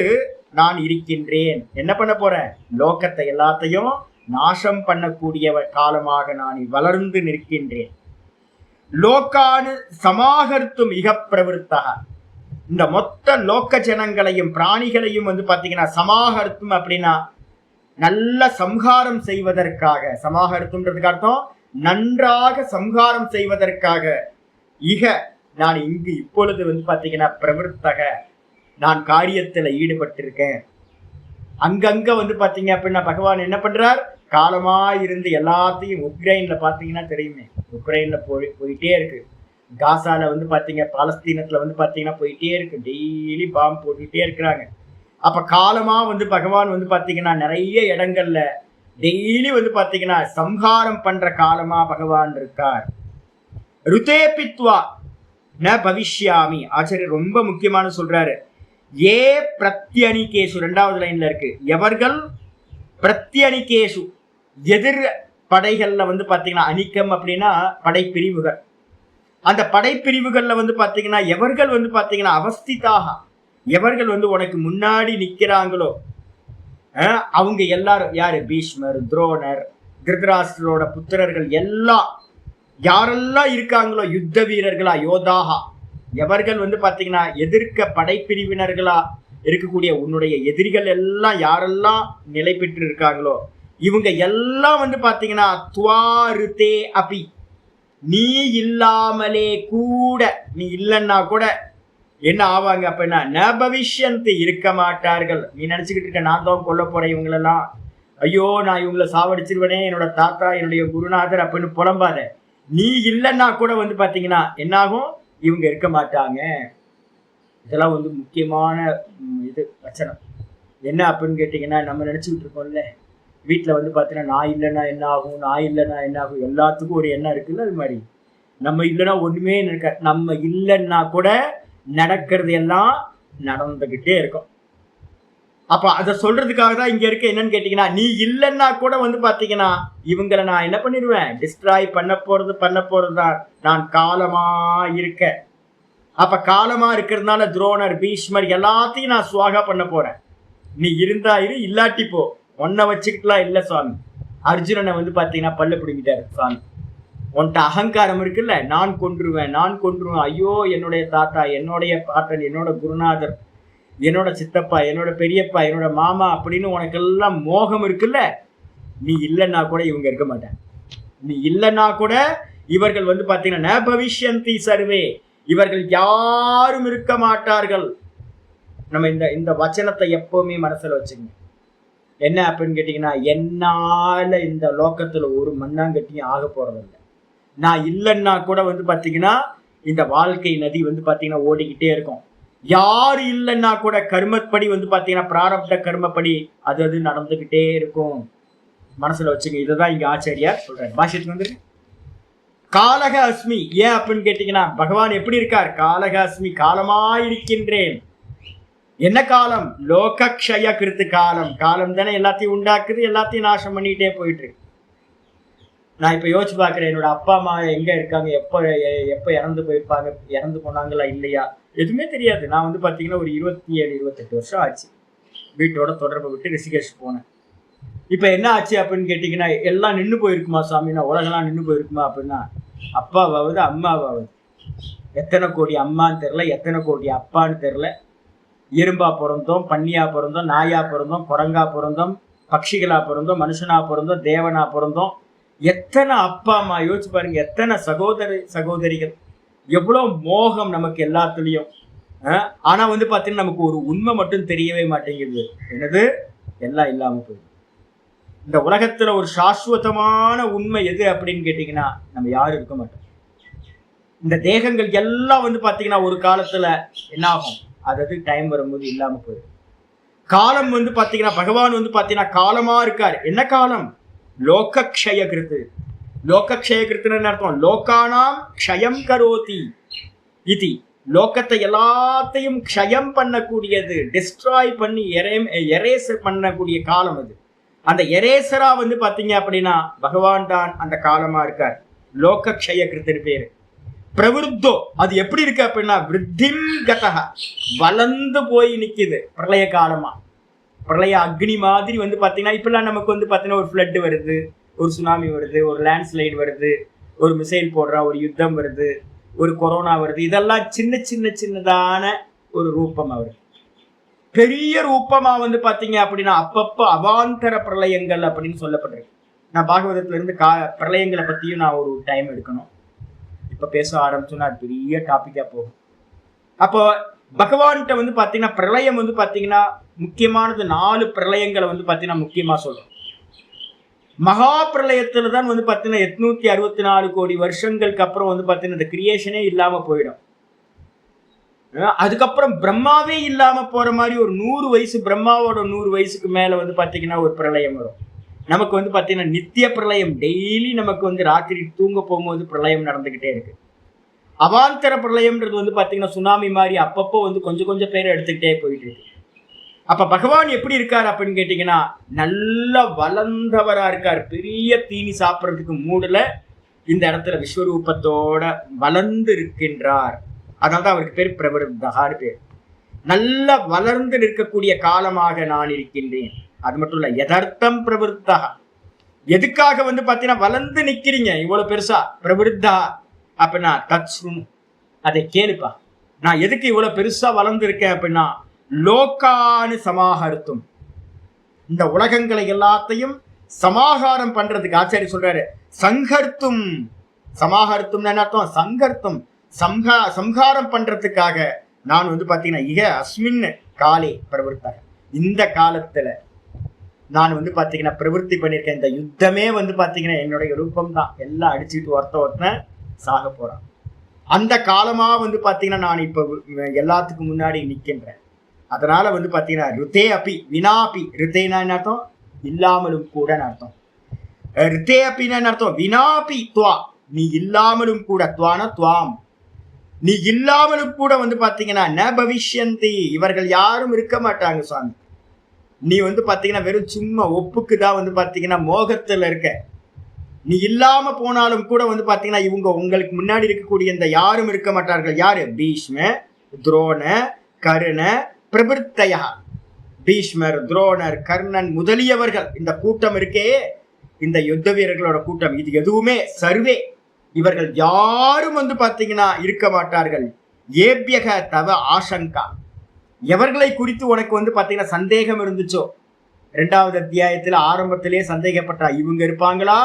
நான் இருக்கின்றேன். என்ன பண்ண போறேன்? லோகத்தை எல்லாத்தையும் நாசம் பண்ணக்கூடிய காலமாக நான் வளர்ந்து நிற்கின்றேன். லோகானு சமாகர்த்தும் இக பிரவருத்தக. இந்த மொத்த லோக்க ஜனங்களையும் பிராணிகளையும் வந்து பாத்தீங்கன்னா சமாகர்த்தும் அப்படின்னா நல்ல சம்ஹாரம் செய்வதற்காக, சமாகர்த்தும்ன்றதுக்கு அர்த்தம் நன்றாக சம்ஹாரம் செய்வதற்காக, இக நான் இங்கு இப்பொழுது வந்து பாத்தீங்கன்னா பிரவருத்தக நான் காரியத்துல ஈடுபட்டிருக்கேன். அங்கங்க வந்து பாத்தீங்க அப்படின்னா பகவான் என்ன பண்றார்? காலமா இருந்து எல்லாத்தையும், உக்ரைன்ல பாத்தீங்கன்னா தெரியுமே, உக்ரைன்ல போயிட்டே இருக்கு. காசால வந்து பாத்தீங்க, பாலஸ்தீனத்துல வந்து பாத்தீங்கன்னா போயிட்டே இருக்கு, டெய்லி பாம்பு போட்டுட்டே இருக்கிறாங்க. அப்ப காலமா வந்து பகவான் வந்து பாத்தீங்கன்னா நிறைய இடங்கள்ல டெய்லி வந்து பாத்தீங்கன்னா சம்ஹாரம் பண்ற காலமா பகவான் இருக்கார். ருதேபித்வா ந பவிஷ்யாமி. ஆச்சாரியர் ரொம்ப முக்கியமான சொல்றாரு, ஏ பிரத்யனிகேசு, 2வது லைன்ல இருக்கு, எவர்கள் பிரத்யனிகேசு எதிர் படைகள்ல வந்து பாத்தீங்கன்னா, அணிக்கம் அப்படின்னா படைப்பிரிவுகள், அந்த படைப்பிரிவுகள்ல வந்து பாத்தீங்கன்னா எவர்கள் வந்து பாத்தீங்கன்னா அவஸ்திதாக, எவர்கள் வந்து உனக்கு முன்னாடி நிக்கிறாங்களோ அவங்க எல்லாரும் யாரு? பீஷ்மர், துரோணர், திருதராஷ்டிரோட புத்திரர்கள் எல்லாம் யாரெல்லாம் இருக்காங்களோ, யுத்த வீரர்களா, யோதாகா, எவர்கள் வந்து பாத்தீங்கன்னா எதிர்க்க படைப்பிரிவினர்களா இருக்கக்கூடிய உன்னுடைய எதிரிகள் எல்லாம் யாரெல்லாம் நிலை பெற்று இருக்காங்களோ இவங்க எல்லாம் வந்து பாத்தீங்கன்னா துவாருதே அபி, நீ இல்லாமலே கூட, நீ இல்லைன்னா கூட என்ன ஆவாங்க அப்படின்னா, ந பவிஷ்யந்தி இருக்க மாட்டார்கள். நீ நினைச்சுக்கிட்டு இருக்க நான் தான் கொல்ல போறேன் இவங்களெல்லாம், ஐயோ நான் இவங்களை சாவடிச்சிருவனே, என்னோட தாத்தா என்னுடைய குருநாதர் அப்படின்னு புலம்பாத. நீ இல்லைன்னா கூட வந்து பாத்தீங்கன்னா என்னாகும்? இவங்க இருக்க மாட்டாங்க. இதெல்லாம் வந்து முக்கியமான இது வச்சனம். என்ன அப்படின்னு கேட்டீங்கன்னா, நம்ம நினைச்சுக்கிட்டு இருக்கோம்ல வீட்டில் வந்து பார்த்தீங்கன்னா நான் இல்லைன்னா என்ன ஆகும், நான் இல்லைன்னா என்ன ஆகும், எல்லாத்துக்கும் ஒரு எண்ணம் இருக்குல்ல. அது மாதிரி நம்ம இல்லைன்னா ஒண்ணுமே நடக்க, நம்ம இல்லைன்னா கூட நடக்கிறது எல்லாம் நடந்துகிட்டே இருக்கும். அப்ப அதை சொல்றதுக்காக தான் இங்க இருக்க. என்னன்னு கேட்டீங்கன்னா, நீ இல்லைன்னா கூட வந்து பாத்தீங்கன்னா இவங்களை நான் என்ன பண்ணிடுவேன்? டிஸ்ட்ராய் பண்ண போறதுதான். நான் காலமா இருக்க. அப்ப காலமா இருக்கிறதுனால துரோணர், பீஷ்மர் எல்லாத்தையும் நான் சுவாகா பண்ண போறேன். நீ இருந்தா இரு, இல்லாட்டி போ, ஒன்ன வச்சுக்கிட்டுலாம் இல்ல சுவாமி. அர்ஜுனனை வந்து பாத்தீங்கன்னா பல்ல பிடிங்கிட்டாரு சுவாமி. உன்கிட்ட அகங்காரம் இருக்குல்ல, நான் கொன்றுவேன், ஐயோ என்னுடைய தாத்தா, என்னுடைய பாட்டன், என்னோட குருநாதர், என்னோட சித்தப்பா, என்னோட பெரியப்பா, என்னோட மாமா அப்படின்னு உனக்கெல்லாம் மோகம் இருக்குல்ல, நீ இல்லைன்னா கூட இவங்க இருக்க மாட்டாங்க. நீ இல்லைன்னா கூட இவர்கள் வந்து பாத்தீங்கன்னா ந பவிஷ்யந்தி சர்வே, இவர்கள் யாரும் இருக்க மாட்டார்கள். நம்ம இந்த வச்சனத்தை எப்பவுமே மனசுல வச்சுக்கணும். என்ன அப்படின்னு கேட்டீங்கன்னா, என்னால இந்த லோக்கத்துல ஒரு மண்ணாங்கட்டியும் ஆக போறதில்லை. நான் இல்லைன்னா கூட வந்து பாத்தீங்கன்னா இந்த வாழ்க்கை நதி வந்து பாத்தீங்கன்னா ஓடிக்கிட்டே இருக்கும். யாரு இல்லைன்னா கூட கர்மப்படி வந்து பாத்தீங்கன்னா பிராரப்த கர்மப்படி அது நடந்துகிட்டே இருக்கும். மனசுல வச்சுங்க. இதுதான் இங்க ஆச்சாரியார் சொல்றாரு. பாஷ்யத்துக்கு வந்து காலக அஸ்மி ஏன் அப்படின்னு கேட்டீங்கன்னா, பகவான் எப்படி இருக்கார்? காலக அஸ்மி, காலமாயிருக்கின்றேன். என்ன காலம்? லோகக்ஷய கிருத்து காலம். காலம் தானே எல்லாத்தையும் உண்டாக்குது, எல்லாத்தையும் நாசம் பண்ணிட்டே போயிட்டு இருக்கு. நான் இப்ப யோசிச்சு பாக்குறேன், என்னோட அப்பா அம்மா எங்க இருக்காங்க, எப்ப இறந்து போயிருப்பாங்க, இறந்து போனாங்களா இல்லையா, எதுவுமே தெரியாது. நான் வந்து பாத்தீங்கன்னா ஒரு 27-28 வருஷம் ஆச்சு வீட்டோட தொடர்பை விட்டு ரிஷிகேஷ் போனேன். இப்ப என்ன ஆச்சு அப்படின்னு கேட்டீங்கன்னா, எல்லாம் நின்று போயிருக்குமா சாமின்னா, உலகெல்லாம் நின்று போயிருக்குமா அப்படின்னா, அப்பாவாவது அம்மாவாவது. எத்தனை கோடி அம்மான்னு தெரியல, எத்தனை கோடி அப்பான்னு தெரியல. எறும்பா பிறந்தோம், பன்னியா பிறந்தோம், நாயா பிறந்தோம், குரங்கா பிறந்தோம், பட்சிகளா பிறந்தோம், மனுஷனா பிறந்தோம், தேவனா பிறந்தோம். எத்தனை அப்பா அம்மா யோசிச்சு பாருங்க, எத்தனை சகோதரிகள், எவ்வளவு மோகம் நமக்கு எல்லாத்துலயும். ஆனா வந்து பாத்தீங்கன்னா நமக்கு ஒரு உண்மை மட்டும் தெரியவே மாட்டேங்குது. என்னது? எல்லாம் இல்லாம போயிடும். இந்த உலகத்துல ஒரு சாஸ்வதமான உண்மை எது அப்படின்னு கேட்டீங்கன்னா, நம்ம யாரும் இருக்க மாட்டோம். இந்த தேகங்கள் எல்லாம் வந்து பாத்தீங்கன்னா ஒரு காலத்துல என்ன ஆகும்? அதாவது டைம் வரும்போது இல்லாம போயிடும். காலம் வந்து பாத்தீங்கன்னா, பகவான் வந்து பாத்தீங்கன்னா காலமா இருக்காரு. என்ன காலம்? லோகக்ஷய கிருத்து. லோகக்ஷய கிருத்துன்னு அர்த்தம் லோகானாம் க்ஷயம் கரோதி இதி. லோகத்தை எல்லாத்தையும் க்ஷயம் பண்ணக்கூடியது, டிஸ்ட்ராய் பண்ணி எரேசர் பண்ணக்கூடிய காலம் அது. அந்த எரேசரா வந்து பாத்தீங்க அப்படின்னா பகவான் தான் அந்த காலமா இருக்கார். லோகக்ஷய கிருத்துன்னு பேரு. பிரவருத்தோ அது எப்படி இருக்கு அப்படின்னா, விருத்திம் கதஹ, வளர்ந்து போய் நிக்குது பிரளய காலமா. பிரளய அக்னி மாதிரி வந்து பாத்தீங்கன்னா, இப்பெல்லாம் நமக்கு வந்து பாத்தீங்கன்னா ஒரு ஃப்ளட் வருது, ஒரு சுனாமி வருது, ஒரு லேண்ட்ஸ்லைடு வருது, ஒரு மிசைல் போடுறா, ஒரு யுத்தம் வருது, ஒரு கொரோனா வருது. இதெல்லாம் சின்னதான ஒரு ரூபமா வருது. பெரிய ரூபமா வந்து பாத்தீங்க அப்படின்னா அப்பப்ப அவாந்தர பிரளயங்கள் அப்படின்னு சொல்லப்படுறது. நான் பாகவதத்துல இருந்து பிரளயங்களை பத்தியும் நான் ஒரு டைம் எடுக்கணும். இப்ப பேச ஆரம்பிச்சோன்னா அது பெரிய டாபிக்கா போகும். அப்போ பகவான்கிட்ட வந்து பாத்தீங்கன்னா பிரளயம் வந்து பாத்தீங்கன்னா முக்கியமானது 4 பிரளயங்களை வந்து பாத்தீங்கன்னா முக்கியமா சொல்றோம். மகா பிரளயத்துல தான் வந்து பாத்தீங்கன்னா 864 கோடி வருஷங்களுக்கு அப்புறம் வந்து பாத்தீங்கன்னா இந்த கிரியேஷனே இல்லாம போயிடும். அதுக்கப்புறம் பிரம்மாவே இல்லாம போற மாதிரி ஒரு 100 வயசு, பிரம்மாவோட 100 வயசுக்கு மேல வந்து பாத்தீங்கன்னா ஒரு பிரளயம் வரும். நமக்கு வந்து பாத்தீங்கன்னா நித்திய பிரளயம், டெய்லி நமக்கு வந்து ராத்திரி தூங்க போகும்போது பிரளயம் நடந்துகிட்டே இருக்கு. அவாந்தர பிரளயம்ன்றது வந்து பாத்தீங்கன்னா சுனாமி மாதிரி அப்பப்போ வந்து கொஞ்சம் பேரை எடுத்துக்கிட்டே போயிட்டு இருக்கு. அப்ப பகவான் எப்படி இருக்கார் அப்படின்னு கேட்டீங்கன்னா, நல்ல வளர்ந்தவரா இருக்கார். பெரிய தீனி சாப்பிட்றதுக்கு மூடல இந்த இடத்துல விஸ்வரூபத்தோட வளர்ந்து இருக்கின்றார். அதனால்தான் அவருக்கு பேர் பிரவருத்தகான்னு பேர். நல்ல வளர்ந்து நிற்கக்கூடிய காலமாக நான் இருக்கின்றேன். அது மட்டும் இல்ல, யதார்த்தம் பிரவருத்தா. எதுக்காக வந்து பாத்தீங்கன்னா வளர்ந்து நிக்கிறீங்க இவ்வளவு பெருசா? பிரவருத்தா அப்படின்னா தத்ஸ்ருணு, அதை கேளுப்பா. நான் எதுக்கு இவ்வளவு பெருசா வளர்ந்து இருக்கேன் அப்படின்னா, லோகானு சமாஹர்த்தும், இந்த உலகங்களை எல்லாத்தையும் சமாகாரம் பண்றதுக்கு. ஆச்சாரி சொல்றாரு சங்கர்த்தும். சமாஹர்த்தும் அர்த்தம் சங்கர்த்தும், சம்ஹாரம் பண்றதுக்காக நான் வந்து பாத்தீங்கன்னா இக அஸ்மின் காலே பிரவருத்தாக, இந்த காலத்துல நான் வந்து பாத்தீங்கன்னா பிரவருத்தி பண்ணிருக்கேன். இந்த யுத்தமே வந்து பாத்தீங்கன்னா என்னுடைய ரூபம் தான். எல்லாம் அடிச்சுட்டு ஒருத்தன் சாக போறான். அந்த காலமா வந்து பாத்தீங்கன்னா நான் இப்ப எல்லாத்துக்கும் முன்னாடி நிக்கின்றேன். அதனால வந்து பாத்தீங்கன்னா ருத்தே அப்பி வினாப்பி, ருத்தேனா என்ன அர்த்தம்? இல்லாமலும் கூட அர்த்தம். ருத்தே அப்பின்னு அர்த்தம் வினாப்பி துவா, நீ இல்லாமலும் கூட. துவான துவாம், நீ இல்லாமலும் கூட வந்து பாத்தீங்கன்னா ந பவிஷ்யந்தி, இவர்கள் யாரும் இருக்க மாட்டாங்க சுவாமி. நீ வந்து பாத்தீங்கன்னா வெறும் சும்மா ஒப்புக்கு தான் வந்து பாத்தீங்கன்னா மோகத்துல இருக்க. நீ இல்லாம போனாலும் கூட வந்து பாத்தீங்கன்னா இவங்க உங்களுக்கு முன்னாடி இருக்கக்கூடிய இந்த யாரும் இருக்க மாட்டார்கள். யாரு? பீஷ்ம, துரோண, கர்ண பிரபிருத்தயா. பீஷ்மர், துரோணர், கர்ணன் முதலியவர்கள், இந்த கூட்டம் இருக்கே, இந்த யுத்த வீரர்களோட கூட்டம், இது எதுவுமே சர்வே, இவர்கள் யாரும் வந்து பாத்தீங்கன்னா இருக்க மாட்டார்கள். ஏபியக தவ ஆசங்கா, எவர்களை குறித்து உனக்கு வந்து பாத்தீங்கன்னா சந்தேகம் இருந்துச்சோ, 2வது அத்தியாயத்துல ஆரம்பத்திலே சந்தேகப்பட்டா, இவங்க இருப்பாங்களா,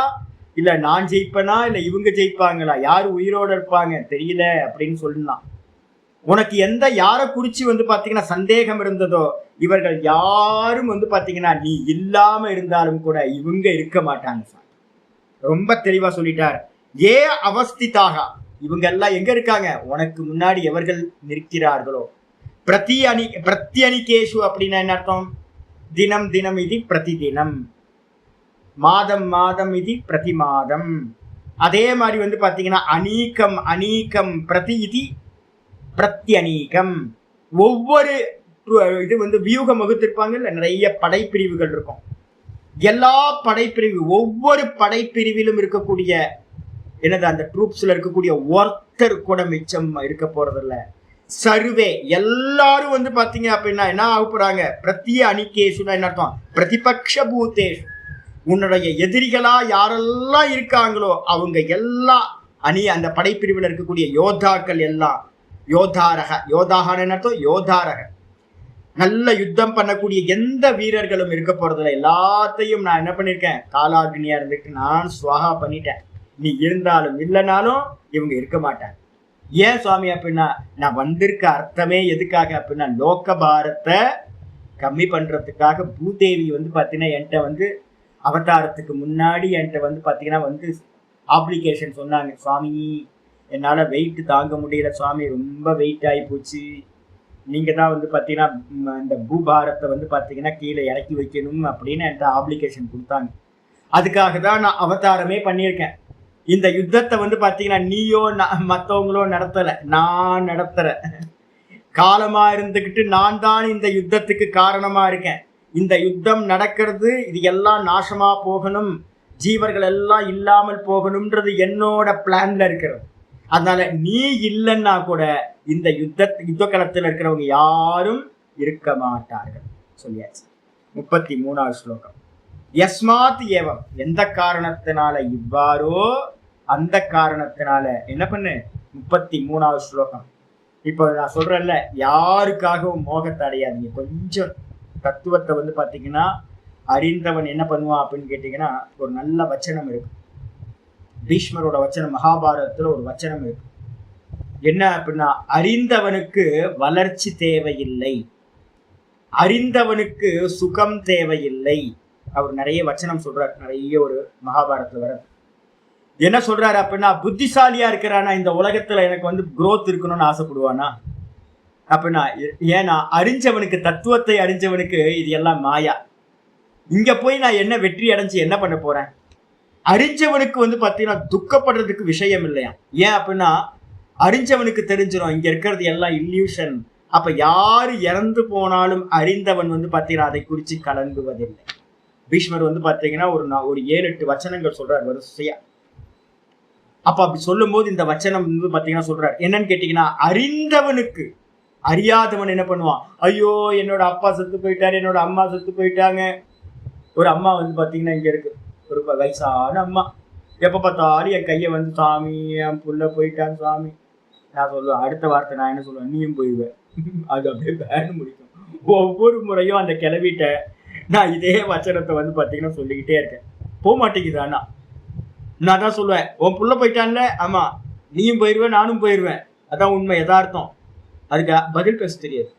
இல்ல நான் ஜெயிப்பனா, இல்ல இவங்க ஜெயிப்பாங்களா, யாரு உயிரோட இருப்பாங்க தெரியல அப்படின்னு சொல்லலாம். உனக்கு யாரை குறிச்சு வந்து பாத்தீங்கன்னா சந்தேகம் இருந்ததோ, இவர்கள் யாரும் வந்து பாத்தீங்கன்னா நீ இல்லாம இருந்தாலும் கூட இவங்க இருக்க மாட்டாங்க. ரொம்ப தெளிவா சொல்லிட்டார். ஏ அவஸ்திதாக, இவங்க எல்லாம் எங்க இருக்காங்க? உனக்கு முன்னாடி எவர்கள் நிற்கிறார்களோ. பிரத்யணிகேஷு அப்படின்னா என்ன அர்த்தம்? தினம் தினம் இது பிரதி தினம். மாதம் மாதம் இது பிரதி மாதம். அதே மாதிரி வந்து பாத்தீங்கன்னா அநீகம் அநீகம் பிரதி இது பிரத்யநீகம். ஒவ்வொரு இது வந்து வியூகம் வகுத்திருப்பாங்கல்ல, நிறைய படைப்பிரிவுகள் இருக்கும். எல்லா படைப்பிரிவு ஒவ்வொரு படைப்பிரிவிலும் இருக்கக்கூடிய என்னது அந்த ட்ரூப்ஸ்ல இருக்கக்கூடிய ஒருத்தர் கூட மிச்சம் இருக்க போறதில்ல. சர்வே எல்லாரும் வந்து பாத்தீங்க அப்படின்னா என்ன ஆக போறாங்க? பிரத்திய அணிகேசுனா என்ன அர்த்தம்? பிரதிபக்ஷ பூதேஷ். உன்னுடைய எதிரிகளா யாரெல்லாம் இருக்காங்களோ அவங்க எல்லாம் அணி அந்த படைப்பிரிவில் இருக்கக்கூடிய யோதாக்கள் எல்லாம் யோதாரக. யோதாகான என்ன அர்த்தம்? யோதாரக. நல்ல யுத்தம் பண்ணக்கூடிய எந்த வீரர்களும் இருக்க போறதில்ல. எல்லாத்தையும் நான் என்ன பண்ணிருக்கேன்? காலாக்னியா இருந்துட்டு நான் சுவாகா பண்ணிட்டேன். நீ இருந்தாலும் இல்லைனாலும் இவங்க இருக்க மாட்டாங்க. ஏன் சுவாமி அப்படின்னா, நான் வந்திருக்க அர்த்தமே எதுக்காக அப்படின்னா லோக பாரத்தை கம்மி பண்றதுக்காக. பூதேவி வந்து பாத்தீங்கன்னா என்கிட்ட வந்து அவதாரத்துக்கு முன்னாடி என்கிட்ட வந்து பாத்தீங்கன்னா வந்து ஆப்ளிகேஷன் சொன்னாங்க. சுவாமி என்னால வெயிட் தாங்க முடியல சுவாமி, ரொம்ப வெயிட் ஆகி போச்சு, நீங்க தான் வந்து பாத்தீங்கன்னா இந்த பூபாரத்தை வந்து பாத்தீங்கன்னா கீழே இறக்கி வைக்கணும் அப்படின்னு என்கிட்ட ஆப்ளிகேஷன் கொடுத்தாங்க. அதுக்காக தான் நான் அவதாரமே பண்ணியிருக்கேன். இந்த யுத்தத்தை வந்து பாத்தீங்கன்னா நீயோ மற்றவங்களோ நடத்தல, நான் நடத்துறேன். காலமா இருந்துகிட்டு நான் தான் இந்த யுத்தத்துக்கு காரணமா இருக்கேன். இந்த யுத்தம் நடக்கிறது, இது எல்லாம் நாசமா போகணும், ஜீவர்கள் எல்லாம் இல்லாமல் போகணும்ன்றது என்னோட பிளான்ல இருக்கிறது. அதனால நீ இல்லைன்னா கூட இந்த யுத்த களத்தில் இருக்கிறவங்க யாரும் இருக்க மாட்டார்கள் சொல்லியாச்சு. 33வது ஸ்லோகம். யஸ்மாத் ஏவம், எந்த காரணத்தினால இவ்வாறோ அந்த காரணத்தினால என்ன பண்ணு. 33வது ஸ்லோகம். இப்போ நான் சொல்றேன்ல, யாருக்காகவும் மோகத்தை அடையாதீங்க. கொஞ்சம் தத்துவத்தை வந்து பாத்தீங்கன்னா அறிந்தவன் என்ன பண்ணுவான் அப்படின்னு கேட்டீங்கன்னா, ஒரு நல்ல வச்சனம் இருக்கு. பீஷ்மரோட வச்சனம் மகாபாரதத்துல ஒரு வச்சனம் இருக்கு. என்ன அப்படின்னா, அறிந்தவனுக்கு வளர்ச்சி தேவையில்லை, அறிந்தவனுக்கு சுகம் தேவையில்லை. அவர் நிறைய வச்சனம் சொல்றாரு, நிறைய ஒரு மகாபாரதத்துல வர. என்ன சொல்றாரு அப்படின்னா, புத்திசாலியா இருக்கிறானா இந்த உலகத்துல எனக்கு வந்து குரோத் இருக்கணும்னு ஆசைப்படுவானா அப்படின்னா, ஏன்னா அறிஞ்சவனுக்கு, தத்துவத்தை அறிஞ்சவனுக்கு இது எல்லாம் மாயா. இங்க போய் நான் என்ன வெற்றி அடைஞ்சு என்ன பண்ண போறேன்? அறிஞ்சவனுக்கு வந்து பாத்தீங்கன்னா துக்கப்படுறதுக்கு விஷயம் இல்லையா. ஏன் அப்படின்னா அறிஞ்சவனுக்கு தெரிஞ்சிடும் இங்க இருக்கிறது எல்லாம் இல்யூஷன். அப்ப யாரு இறந்து போனாலும் அறிந்தவன் வந்து பாத்தீங்கன்னா அதை குறிச்சு கலங்குவதில்லை. பீஷ்மர் வந்து பாத்தீங்கன்னா ஒரு 7-8 வச்சனங்கள் சொல்றாரு வரிசையா. அப்ப அப்படி சொல்லும் போது இந்த வச்சனம் வந்து பாத்தீங்கன்னா சொல்றாரு என்னன்னு கேட்டீங்கன்னா, அறிந்தவனுக்கு, அறியாதவன் என்ன பண்ணுவான்? ஐயோ என்னோட அப்பா செத்து போயிட்டாரு, என்னோட அம்மா செத்து போயிட்டாங்க. ஒரு அம்மா வந்து பாத்தீங்கன்னா இங்க இருக்கு, ஒரு வயசான அம்மா. எப்ப பார்த்தாலும் என் கையை வந்து சாமி என் புள்ள போயிட்டான் சாமி. நான் சொல்லுவேன், அடுத்த வார்த்தை நான் என்ன சொல்லுவேன்? நீயும் போயிடுவேன். அது அப்படியே வேணும் முடிக்கும். ஒவ்வொரு முறையும் அந்த கிளவிட்ட நான் இதே வச்சனத்தை வந்து பாத்தீங்கன்னா சொல்லிக்கிட்டே இருக்கேன். போக மாட்டேங்குது. ஆனா நான் தான் சொல்லுவேன், உன் புள்ள போயிட்டான்ல, ஆமா நீயும் போயிடுவேன் நானும் போயிடுவேன், அதான் உண்மை யதார்த்தம். அதுக்கு பதில் பேச தெரியாது.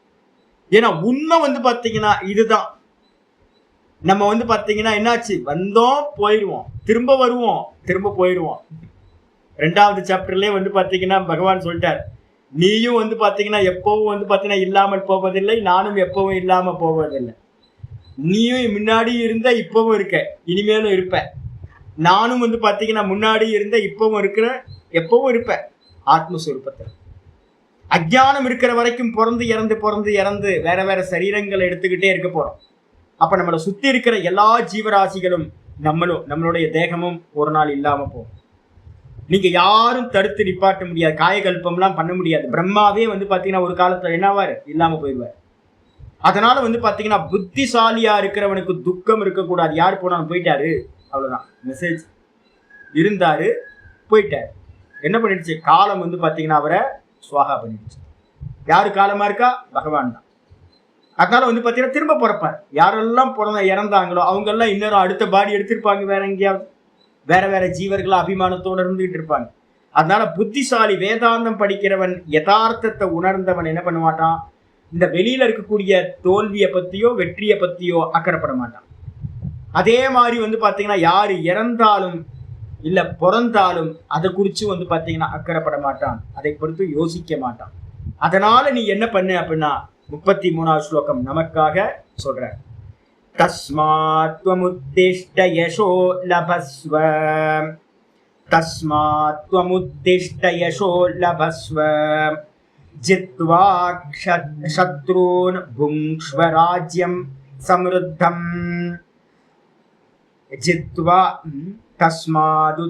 ஏன்னா உண்மை வந்து பாத்தீங்கன்னா இதுதான். நம்ம வந்து பாத்தீங்கன்னா என்னாச்சு, வந்தோம் போயிடுவோம், திரும்ப வருவோம் திரும்ப போயிடுவோம். 2வது சாப்டர்லயே வந்து பாத்தீங்கன்னா பகவான் சொல்லிட்டார், நீயும் வந்து பாத்தீங்கன்னா எப்பவும் வந்து பாத்தீங்கன்னா இல்லாமல் போவதில்லை, நானும் எப்பவும் இல்லாம போவதில்லை. நீயும் முன்னாடி இருந்த இப்பவும் இருக்க, இனிமேலும் இருப்ப. நானும் வந்து பாத்தீங்கன்னா முன்னாடி இருந்த இப்பவும் இருக்கிற, எப்பவும் இருப்ப. ஆத்மஸ்வரூபத்தில் அஜ்ஞானம் இருக்கிற வரைக்கும் பிறந்து இறந்து வேற வேற சரீரங்களை எடுத்துக்கிட்டே இருக்க போறோம். அப்ப நம்மளை சுத்தி இருக்கிற எல்லா ஜீவராசிகளும் நம்மளுடைய தேகமும் ஒரு நாள் இல்லாம போகும். நீங்க யாரும் தடுத்து நிப்பாட்ட முடியாது, காயகல்பம்லாம் பண்ண முடியாது. பிரம்மாவே வந்து பாத்தீங்கன்னா ஒரு காலத்துல என்னவாரு, இல்லாம போயிடுவார். அதனால வந்து பாத்தீங்கன்னா புத்திசாலியா இருக்கிறவனுக்கு துக்கம் இருக்கக்கூடாது. யார் போனாலும் போயிட்டாரு, அவ்வளவுதான் மெசேஜ். இருந்தாரு போயிட்டாரு, என்ன பண்ணிடுச்சு காலம் வந்து பாத்தீங்கன்னா அவரை சுவாகா பண்ணிடுச்சு. யாரு காலமா இருக்கா? பகவான் தான். அதனால வந்து பாத்தீங்கன்னா திரும்ப பிறப்பார். யாரெல்லாம் இறந்தாங்களோ அவங்க எல்லாம் இன்னொரு அடுத்த பாடி எடுத்திருப்பாங்க, வேற எங்கேயாவது வேற வேற ஜீவர்களா அபிமானத்தோட இருந்துகிட்டு இருப்பாங்க. அதனால புத்திசாலி, வேதாந்தம் படிக்கிறவன், யதார்த்தத்தை உணர்ந்தவன் என்ன பண்ண மாட்டான், இந்த வெளியில இருக்கக்கூடிய தோல்வியை பத்தியோ வெற்றியை பத்தியோ அக்கறைப்பட மாட்டான். அதே மாதிரி வந்து பாத்தீங்கன்னா யாரு இறந்தாலும் இல்ல பிறந்தாலும் அதை குறிச்சு வந்து பாத்தீங்கன்னா அக்கறைப்பட மாட்டான், அதை பொறுத்து யோசிக்க மாட்டான். அதனால நீ என்ன பண்ணு அப்படின்னா 33வது ஸ்லோகம் நமக்காக சொல்ற. தஸ்மாத் த்வமுத்திஷ்ட யசோ லபஸ்வ. தஸ்மாத் த்வமுத்திஷ்ட யசோ லபஸ்வ. ஜித்வா சத்ரூன் புங்க்ஷ்வ ராஜ்யம் சம்ருத்தம். ஜித்வா தஸ்மாத்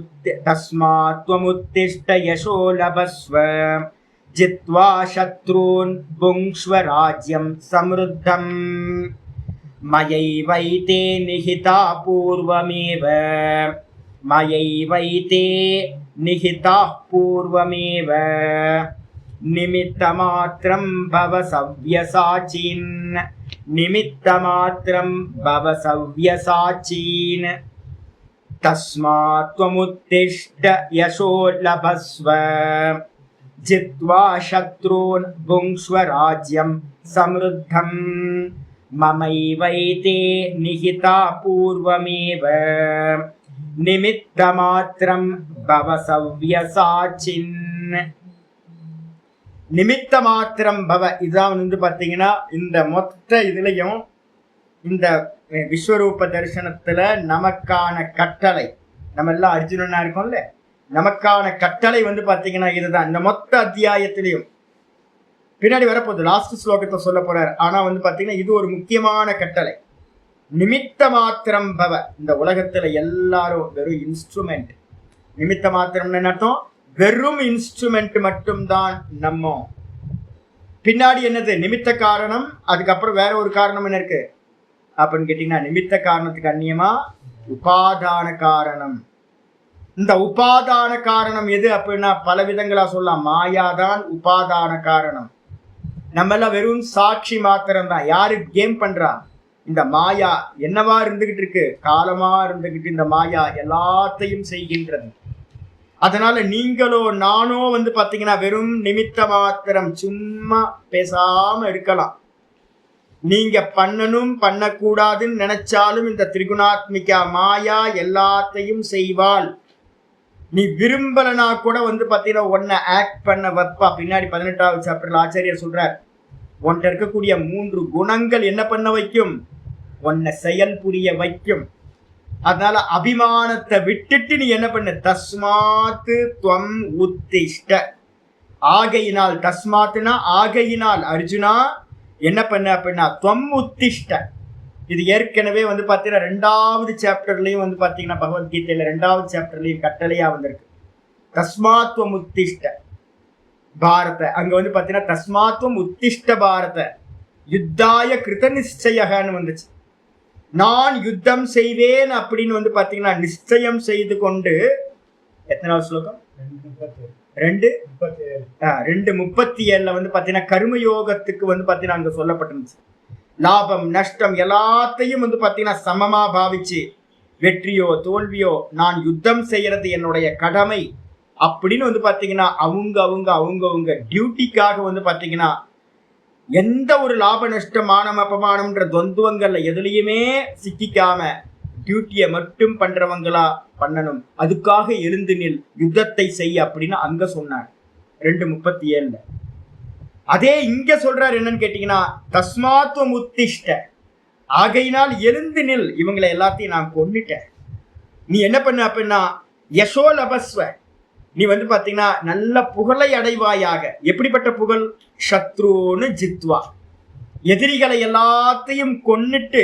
த்வமுத்திஷ்ட யசோ லபஸ்வ. ஜித்வா சத்ரூன் புங்க்ஷ்வ ராஜ்யம் சம்ருத்தம். மயைவைதே நிஹிதா பூர்வமேவ. மயைவைதே நிஹிதா பூர்வமேவ. நிமித்தமாத்ரம் பவ சவ்யசாச்சீன். நிமித்தமாத்ரம் பவ சவ்யசாச்சீன். தஸ்மாத் த்வமுத்திஷ்ட யசோ லபஸ்வ. ஜித்வா சத்ரூன் புங்க்ஷ்வ ராஜ்யம் சம்ருத்தம். மமைவைதே நிஹிதா பூர்வமேவ. நிமித்தமாத்ரம் பவ சவ்யசாச்சின். நிமித்த மாத்திரம் பவ, இதான் வந்து பாத்தீங்கன்னா இந்த மொத்த இதுலயும் இந்த விஸ்வரூப தரிசனத்துல நமக்கான கட்டளை, நம்ம எல்லாம் அர்ஜுனனா இருக்கோம்ல, நமக்கான கட்டளை வந்து பாத்தீங்கன்னா இதுதான். இந்த மொத்த அத்தியாயத்திலையும் பின்னாடி வரப்போகுது, லாஸ்ட் ஸ்லோகத்தை சொல்ல போறாரு. ஆனா வந்து பாத்தீங்கன்னா இது ஒரு முக்கியமான கட்டளை. நிமித்த மாத்திரம் பவ. இந்த உலகத்துல எல்லாரும் வெறும் இன்ஸ்ட்ருமெண்ட். நிமித்த மாத்திரம் அர்த்தம் வெறும் இன்ஸ்ட்ருமெண்ட் மட்டும்தான். நம்ம பின்னாடி என்னது நிமித்த காரணம், அதுக்கப்புறம் வேற ஒரு காரணம் என்ன இருக்கு அப்படின்னு கேட்டீங்கன்னா, நிமித்த காரணத்துக்கு அந்நியமா உபாதான காரணம். இந்த உபாதான காரணம் எது அப்படின்னா பல விதங்களா சொல்லலாம். மாயாதான் உபாதான காரணம். நம்ம எல்லாம் வெறும் சாட்சி மாத்திரம் தான். யாரு கேம் பண்றா? இந்த மாயா என்னவா இருந்துகிட்டு இருக்கு, காலமா இருந்துகிட்டு இந்த மாயா எல்லாத்தையும் செய்கின்றது. அதனால நீங்களோ நானோ வந்து பாத்தீங்கன்னா வெறும் நிமித்த மாத்திரம், சும்மா பேசாம இருக்கலாம். நீங்க பண்ணணும் பண்ணக்கூடாதுன்னு நினைச்சாலும் இந்த திரிகுணாத்மிகா மாயா எல்லாத்தையும் செய்வாள். நீ விரும்பலனா கூட வந்து பாத்தீங்கன்னா உன்னை ஆக்ட் பண்ண வைப்பா. பின்னாடி 18வது சாப்டர்ல ஆச்சாரியர் சொல்றார், உன்கிட்ட இருக்கக்கூடிய 3 குணங்கள் என்ன பண்ண வைக்கும், உன்னை செயல் புரிய வைக்கும். அதனால அபிமானத்தை விட்டுட்டு நீ என்ன பண்ண, தஸ்மாத்து துவம் உத்திஷ்ட. ஆகையினால், தஸ்மாத்துனா ஆகையினால் அர்ஜுனா என்ன பண்ண அப்படின்னா துவம் உத்திஷ்ட. இது ஏற்கனவே வந்து பாத்தீங்கன்னா 2வது சாப்டர்லயும் வந்து பாத்தீங்கன்னா பகவத்கீதையில 2வது சாப்டர்லயும் கட்டளையா வந்திருக்கு. தஸ்மாத்வம் உத்திஷ்ட பாரத. அங்க வந்து பாத்தீங்கன்னா தஸ்மாத்வம் உத்திஷ்ட பாரத யுத்தாய கிருத நிச்சயன்னு வந்துச்சு. நான் யுத்தம் செய்வேன் அப்படின்னு வந்து பாத்தீங்கன்னா நிச்சயம் செய்து கொண்டு. எத்தனாவது ஸ்லோகம்? 2:37 வந்து பாத்தீங்கன்னா கர்மயோகத்துக்கு வந்து பாத்தீங்கன்னா அங்க சொல்லப்பட்டிருந்துச்சு. லாபம் நஷ்டம் எல்லாத்தையும் வந்து பாத்தீங்கன்னா சமமா பாவிச்சு, வெற்றியோ தோல்வியோ நான் யுத்தம் செய்யறது என்னுடைய கடமை அப்படின்னு வந்து பாத்தீங்கன்னா அவங்க டியூட்டிக்காக வந்து பாத்தீங்கன்னா எந்த ஒரு லாப நஷ்டம் மானம் அபமானம்ன்ற துவந்துவங்கள்ல எதுலையுமே சிக்கிக்காம டியூட்டியை மட்டும் பண்றவங்களா பண்ணணும். அதுக்காக எழுந்து நில், யுத்தத்தை செய் அப்படின்னு அங்க சொன்னார் 2:37. அதே இங்க சொல்றாரு என்னன்னு கேட்டீங்கன்னா தஸ்மாத்வம் உத்திஷ்ட. ஆகையினால் எழுந்து நில், இவங்களை எல்லாத்தையும் நான் கொன்னுட்டேன். நீ என்ன பண்ண அப்படின்னா யசோ லபஸ்வ. நீ வந்து பாத்தீங்கன்னா நல்ல புகழை அடைவாயாக. எப்படிப்பட்ட புகழ்? சத்ருன்னு ஜித்வா. எதிரிகளை எல்லாத்தையும் கொன்னுட்டு,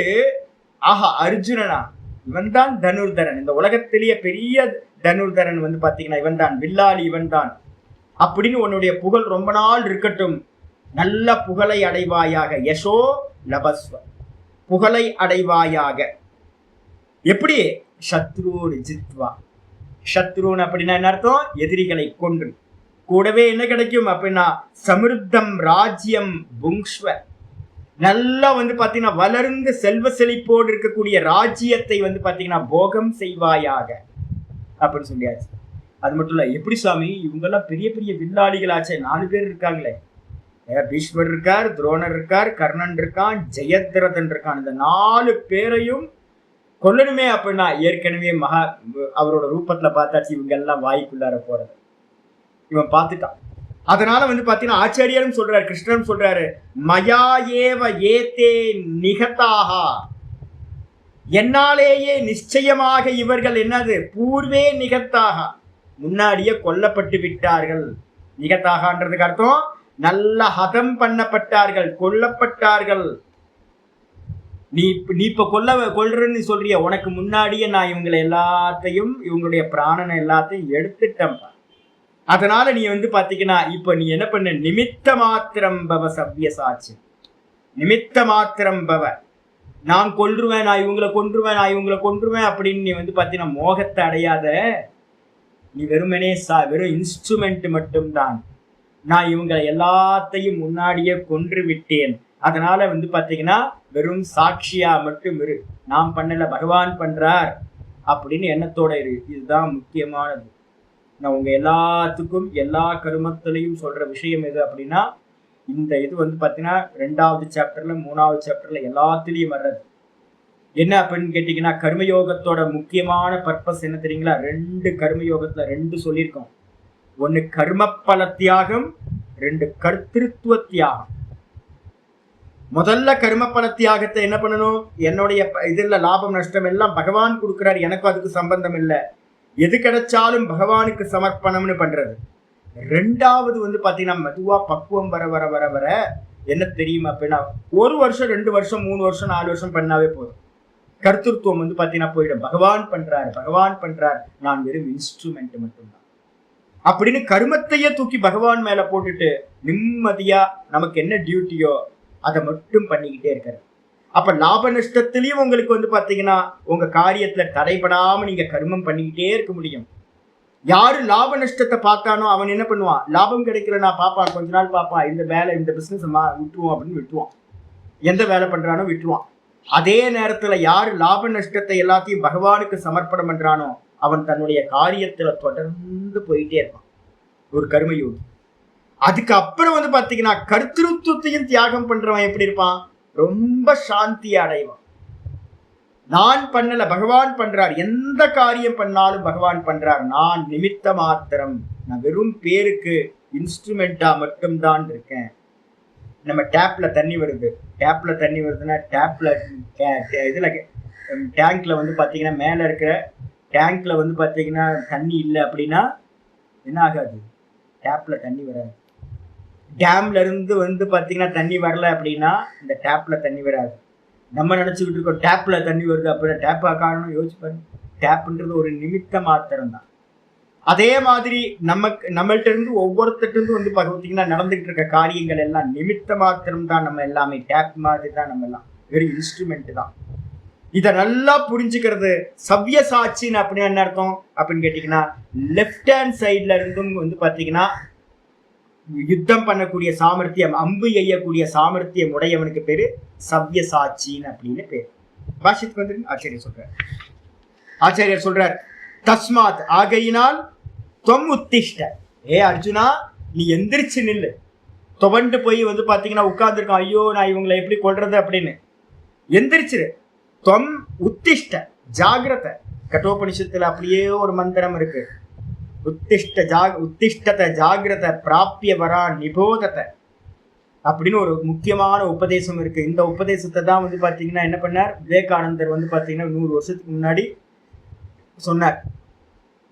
ஆஹா அர்ஜுனனா இவன் தான் தனுர்தரன், இந்த உலகத்திலேயே பெரிய தனுர்தரன் வந்து பாத்தீங்கன்னா இவன் தான் வில்லாளி, இவன் தான் அப்படின்னு உன்னுடைய புகழ் ரொம்ப நாள் இருக்கட்டும். நல்ல புகழை அடைவாயாக. யசோ லபஸ்வ, புகழை அடைவாயாக. எப்படி? சத்ருன்னு ஜித்வா. சத்ருன்னு அப்படின்னா என்ன அர்த்தம்? எதிரிகளை கொன்று. கூடவே என்ன கிடைக்கும் அப்படின்னா சமிருத்தம் ராஜ்யம் புங்ஷ்வ. நல்லா வந்து பாத்தீங்கன்னா வளர்ந்து செல்வ செழிப்போடு இருக்கக்கூடிய ராஜ்யத்தை வந்து பாத்தீங்கன்னா போகம் செய்வாயாக அப்படின்னு சொல்லியாச்சு. அது மட்டும் இல்ல, எப்படி சாமி இவங்கெல்லாம் பெரிய பெரிய வில்லாளிகளாச்சே, 4 பேர் இருக்காங்களே, பீஷ்மர் இருக்கார், துரோணர் இருக்கார், கர்ணன் இருக்கான், ஜெயத்ரதன் இருக்கான். இந்த 4 பேரையும் கொல்லணுமே அப்படின்னா ஏற்கனவே அவரோட ரூபத்துல பார்த்தாச்சு. இவங்க எல்லாம் வாய்க்குள்ளார போறது இவன் பார்த்துட்டான். அதனால வந்து பாத்தீங்கன்னா ஆச்சாரியரும் சொல்றாரு, கிருஷ்ணன் சொல்றாரு, மயா ஏவ ஏதே நிகதாகா. என்னாலேயே நிச்சயமாக இவர்கள் என்னது பூர்வே நிகத்தாக முன்னாடியே கொல்லப்பட்டு விட்டார்கள். நிகத்தாகன்றதுக்கு அர்த்தம் நல்ல ஹதம் பண்ணப்பட்டார்கள், கொல்லப்பட்டார்கள். நீ இப்ப கொல்றன்னு சொல்றிய, உனக்கு முன்னாடியே நான் இவங்களை எல்லாத்தையும் இவங்களுடைய பிராணனை எல்லாத்தையும் எடுத்துட்டேன். அதனால நீ பாத்தீங்கன்னா இப்ப நீ என்ன பண்ண, நிமித்த மாத்திரம் பவ சவ்யசாட்சி, நிமித்த மாத்திரம் பவ. நான் கொன்றுவேன், நான் இவங்களை கொன்றுவேன் அப்படின்னு நீ பாத்தீங்கன்னா மோகத்தை அடையாத. நீ வெறுமனே வெறும் இன்ஸ்ட்ருமெண்ட் மட்டும்தான். நான் இவங்களை எல்லாத்தையும் முன்னாடியே கொன்று விட்டேன். அதனால பாத்தீங்கன்னா வெறும் சாட்சியா மட்டும் இரு, நான் பண்ணல பகவான் பண்றார் அப்படின்னு எண்ணத்தோட இரு. இதுதான் முக்கியமானது. நான் உங்க எல்லாத்துக்கும் எல்லா கருமத்திலையும் சொல்ற விஷயம் எது அப்படின்னா, இந்த இது பாத்தீங்கன்னா 2வது சாப்டர்ல 3வது சாப்டர்ல எல்லாத்துலயும் வர்றது என்ன அப்படின்னு கேட்டீங்கன்னா, கர்மயோகத்தோட முக்கியமான பர்பஸ் என்ன தெரியுங்களா? 2 கர்மயோகத்துல 2 சொல்லியிருக்கோம். 1 கர்மப்பல தியாகம், 2 கர்த்திருத்துவ தியாகம். முதல்ல கர்மப்பல தியாகத்தை என்ன பண்ணணும், என்னுடைய இதுல லாபம் நஷ்டம் எல்லாம் பகவான் கொடுக்குறாரு, எனக்கும் அதுக்கு சம்பந்தம் இல்லை, எது கிடைச்சாலும் பகவானுக்கு சமர்ப்பணம்னு பண்றது. 2வது பாத்தீங்கன்னா மெதுவா பக்குவம் வர வர வர வர என்ன தெரியுமா அப்படின்னா, 1 வருஷம் 2 வருஷம் 3 வருஷம் 4 வருஷம் பண்ணாவே போதும். கர்த்தத்துவம் பாத்தீங்கன்னா போயிடும். பகவான் பண்றார், நான் வெறும் இன்ஸ்ட்ருமெண்ட் மட்டும்தான் அப்படின்னு கர்மத்தையே தூக்கி பகவான் மேல போட்டுட்டு நிம்மதியா நமக்கு என்ன டியூட்டியோ அதை மட்டும் பண்ணிக்கிட்டே இருக்காரு. அப்ப லாப நஷ்டத்திலையும் உங்களுக்கு பாத்தீங்கன்னா உங்க காரியத்துல தடைபடாம நீங்க கர்மம் பண்ணிக்கிட்டே இருக்க முடியும். யாரு லாப நஷ்டத்தை பார்த்தானோ அவன் என்ன பண்ணுவான், லாபம் கிடைக்கலன்னா பாப்பான், கொஞ்ச நாள் பாப்பான், இந்த வேலை இந்த பிசினஸ் விட்டுருவோம் அப்படின்னு விட்டுருவான், எந்த வேலை பண்றானோ விட்டுருவான். அதே நேரத்துல யாரு லாப நஷ்டத்தை எல்லாத்தையும் பகவானுக்கு சமர்ப்பணம் பண்றானோ அவன் தன்னுடைய காரியத்துல தொடர்ந்து போயிட்டே இருப்பான், ஒரு கர்மயோகி. அதுக்கு அப்புறம் பாத்தீங்கன்னா கர்த்திருவத்தையும் தியாகம் பண்றவன் எப்படி இருப்பான், ரொம்ப சாந்தி அடைவான். நான் பண்ணல பகவான் பண்றார், எந்த காரியம் பண்ணாலும் பகவான் பண்றார், நான் நிமித்த மாத்திரம், நான் வெறும் பேருக்கு இன்ஸ்ட்ருமெண்டா மட்டும்தான் இருக்கேன். நம்ம டேப்ல தண்ணி வருதுன்னா டேப்ல இதுல டேங்க்ல பாத்தீங்கன்னா மேல இருக்கிற டேங்க்ல பாத்தீங்கன்னா தண்ணி இல்லை அப்படின்னா என்ன ஆகாது, டேப்ல தண்ணி வராது. டேம்ல இருந்து பாத்தீங்கன்னா தண்ணி வரல அப்படின்னா இந்த டேப்ல தண்ணி வராது. நம்ம நினைச்சுக்கிட்டு இருக்கோம் டேப்ல தண்ணி வருது அப்படின்னா டேப்பா காரணம் யோசிச்சு பாருங்க. டேப்ன்றது ஒரு நிமித்த மாத்திரம் தான். அதே மாதிரி நம்மள்ட்ட இருந்து ஒவ்வொருத்தட்டு பார்த்தீங்கன்னா நடந்துகிட்டு இருக்க காரியங்கள் எல்லாம் நிமித்த மாத்திரம் தான். நம்ம எல்லாமே டேப் மாதிரி தான், நம்ம எல்லாம் வெறும் இன்ஸ்ட்ருமெண்ட் தான். இதை நல்லா புரிஞ்சுக்கிறது. சவ்யசாட்சின்னு அப்படின்னு என்ன அர்த்தம் அப்படின்னு கேட்டீங்கன்னா, லெஃப்ட் ஹேண்ட் சைட்ல இருந்தும் பாத்தீங்கன்னா யுத்தம் பண்ணக்கூடிய சாமர்த்தியம், அம்பு எய்யக்கூடிய சாமர்த்தியம் உடையவனுக்கு பேரு சவ்யசாட்சின்னு அப்படின்னு பேரு. பாஷத்துக்கு வந்து ஆச்சாரியர் சொல்றார் தஸ்மாத் ஆகையினால் தொம் உத்திஷ்ட, ஏ அர்ஜுனா நீ எந்திரிச்சு நில்லு. துவண்டு போய் பாத்தீங்கன்னா உட்கார்ந்துருக்கான், ஐயோ நான் இவங்களை எப்படி கொள்றது அப்படின்னு. எந்திரிச்சிரு. தொம் உத்திஷ்ட ஜாகிரத. கட்டோபனிஷத்துல அப்படியே ஒரு மந்திரம் இருக்கு, உத்திஷ்டத்தை ஜாகிரத பிராப்பிய வரா நிபோதத்தை அப்படின்னு ஒரு முக்கியமான உபதேசம் இருக்கு. இந்த உபதேசத்தை தான் பாத்தீங்கன்னா என்ன பண்ணார் விவேகானந்தர் பாத்தீங்கன்னா 100 வருஷத்துக்கு முன்னாடி சொன்னார்.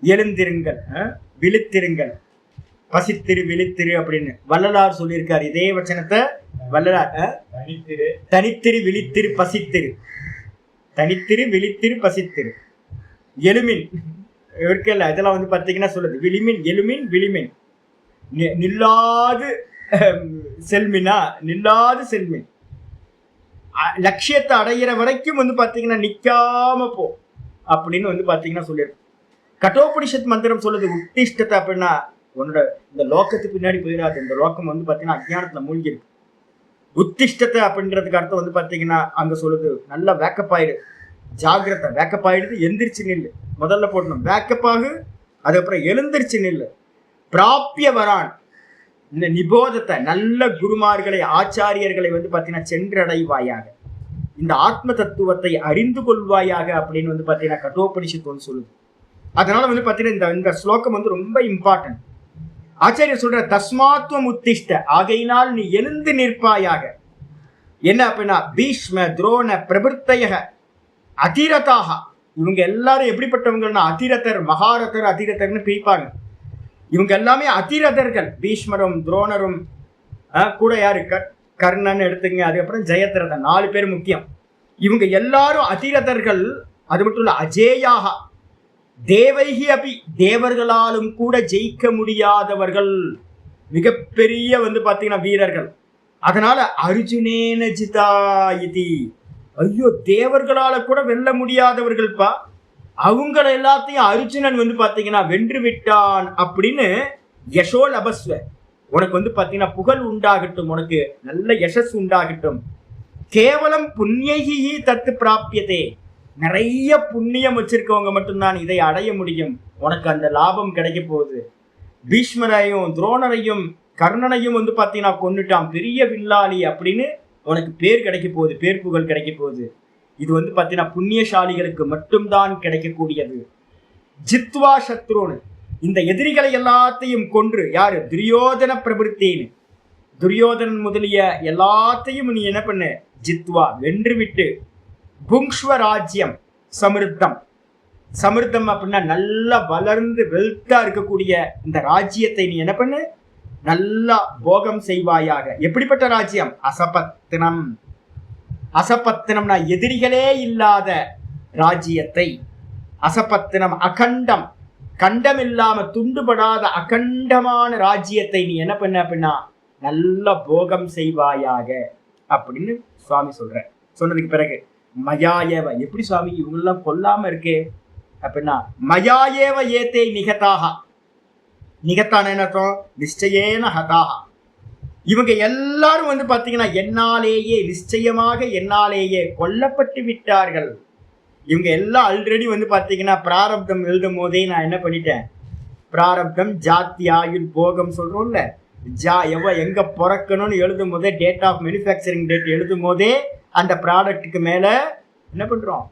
எழுந்திருங்கள், விழித்திருங்கள், பசித்திரு விழித்திரு அப்படின்னு வள்ளலார் சொல்லியிருக்காரு. இதே வச்சனத்தை வள்ளலார் தனித்திரு விழித்திரு பசித்திரு, தனித்திரு விழித்திரு பசித்திரு, எழுமின் இருக்கல இதெல்லாம் பாத்தீங்கன்னா சொல்லுது. விளிமின் எழுமின் விளிமின், நில்லாது செல்மினா நில்லாது செல்மின், லட்சியத்தை அடையிற வரைக்கும் பாத்தீங்கன்னா நிக்காம போ அப்படின்னு பாத்தீங்கன்னா சொல்லியிருக்கு. கட்டோபனிஷத் மந்திரம் சொல்லுது உத்திஷ்டத்தை அப்படின்னா உன்னோட இந்த லோக்கத்துக்கு பின்னாடி போயிடாது. இந்த லோக்கம் பாத்தீங்கன்னா அஜ்ஞானத்துல மூழ்கி இருக்கு. உத்திஷ்டத்தை அப்படின்றதுக்கு அர்த்தம் பாத்தீங்கன்னா அங்க சொல்லுது நல்லா வேக்கப் ஆயிடு, ஜாகிரதை வேக்கப் ஆயிடுது, எந்திரிச்சு நில்லு. முதல்ல போடணும் வேக்கப் ஆகு, அதுக்கப்புறம் எழுந்திரிச்சு நில்லு. பிராப்பிய வரான், இந்த நிபோதத்தை நல்ல குருமார்களை ஆச்சாரியர்களை பாத்தீங்கன்னா சென்றடைவாயாக, இந்த ஆத்ம தத்துவத்தை அறிந்து கொள்வாயாக அப்படின்னு பாத்தீங்கன்னா கட்டோபனிஷத்து சொல்லுது. அதனால பாத்தீங்கன்னா இந்த ஸ்லோகம் ரொம்ப இம்பார்ட்டன்ட். ஆச்சாரியர் சொல்ற தஸ்மாத்வம் உத்திஷ்ட, ஆகையினால் நீ எழுந்து நிற்பாயாக. என்ன அப்படின்னா பீஷ்ம துரோண பிரபுத்தையக அதிரதாக, இவங்க எல்லாரும் எப்படிப்பட்டவங்கன்னா அதிரதர், மகாரதர், அதிரதர்னு பிரிப்பாங்க. இவங்க எல்லாமே அதிரதர்கள். பீஷ்மரும் துரோணரும் கூட யாரு, கர்ணன் எடுத்துங்க, அதுக்கப்புறம் ஜெயத்ரதன், 4 பேர் முக்கியம். இவங்க எல்லாரும் அதிரதர்கள். அது மட்டும் இல்ல அஜேயாக, தேவைகி அபி, தேவர்களாலும் கூட ஜெயிக்க முடியாதவர்கள், மிகப்பெரிய பாத்தீங்கன்னா வீரர்கள். அதனால அர்ஜுனேன ஜிதா இதி, ஐயோ தேவர்களால கூட வெல்ல முடியாதவர்கள்ப்பா, அவங்கள எல்லாத்தையும் அர்ஜுனன் பாத்தீங்கன்னா வென்று விட்டான் அப்படின்னு யசோ லபஸ்வ, உனக்கு பாத்தீங்கன்னா புகழ் உண்டாகட்டும், உனக்கு நல்ல யசஸ் உண்டாகட்டும். கேவலம் புண்ணியகி தத்து பிராபியதே, நிறைய புண்ணியம் வச்சிருக்கவங்க மட்டும்தான் இதை அடைய முடியும், உனக்கு அந்த லாபம் கிடைக்க போகுது. பீஷ்மரையும் துரோணரையும் கர்ணனையும் பாத்தீங்கன்னா கொன்னுட்டான், பெரிய வில்லாளி அப்படின்னு உனக்கு பேர் கிடைக்க போகுது, பேர் புகழ் கிடைக்க போகுது. இது பாத்தீங்கன்னா புண்ணியசாலிகளுக்கு மட்டும்தான் கிடைக்கக்கூடியது. ஜித்வா சத்ருன்னு, இந்த எதிரிகளை எல்லாத்தையும் கொன்று, யாரு, துரியோதன பிரபுத்தேன்னு, துரியோதனன் முதலிய எல்லாத்தையும் நீ என்ன பண்ணு, ஜித்வா வென்று விட்டு, புங்ஷ்வ ராஜ்யம் சமிருத்தம், சமிருத்தம் அப்படின்னா நல்லா வளர்ந்து வெல்த்தா இருக்கக்கூடிய இந்த ராஜ்யத்தை நீ என்ன பண்ணு, நல்லா போகம் செய்வாயாக. எப்படிப்பட்ட ராஜ்யம், அசபத்தினம், அசபத்தினம்னா எதிரிகளே இல்லாத ராஜ்யத்தை, அசபத்தினம் அகண்டம், கண்டம் இல்லாம துண்டுபடாத அகண்டமான ராஜ்யத்தை நீ என்ன பண்ண அப்படின்னா நல்ல போகம் செய்வாயாக அப்படின்னு சுவாமி சொல்ற. சொன்னதுக்கு பிறகு மயாயேவ, எப்படி சுவாமி இவங்களெல்லாம் கொல்லாம இருக்கே அப்படின்னா, மயாயேவ ஏத்தே நிகதாக, நிகத்தான அர்த்தம், நிச்சயேன ஹதாக, இவங்க எல்லாரும் பாத்தீங்கன்னா என்னாலேயே, நிச்சயமாக என்னாலேயே கொல்லப்பட்டு விட்டார்கள். இவங்க எல்லாம் ஆல்ரெடி பாத்தீங்கன்னா பிராரப்தம் எழுதும் போதே நான் என்ன பண்ணிட்டேன், பிராரப்தம் ஜாத்தி ஆயுள் போகம் சொல்றோம்ல, எங்க பிறக்கணும்னு எழுதும் போதே, டேட் ஆஃப் மேனுஃபேக்சரிங் டேட் எழுதும் போதே அந்த ப்ராடக்ட்டுக்கு மேல என்ன பண்றோம்,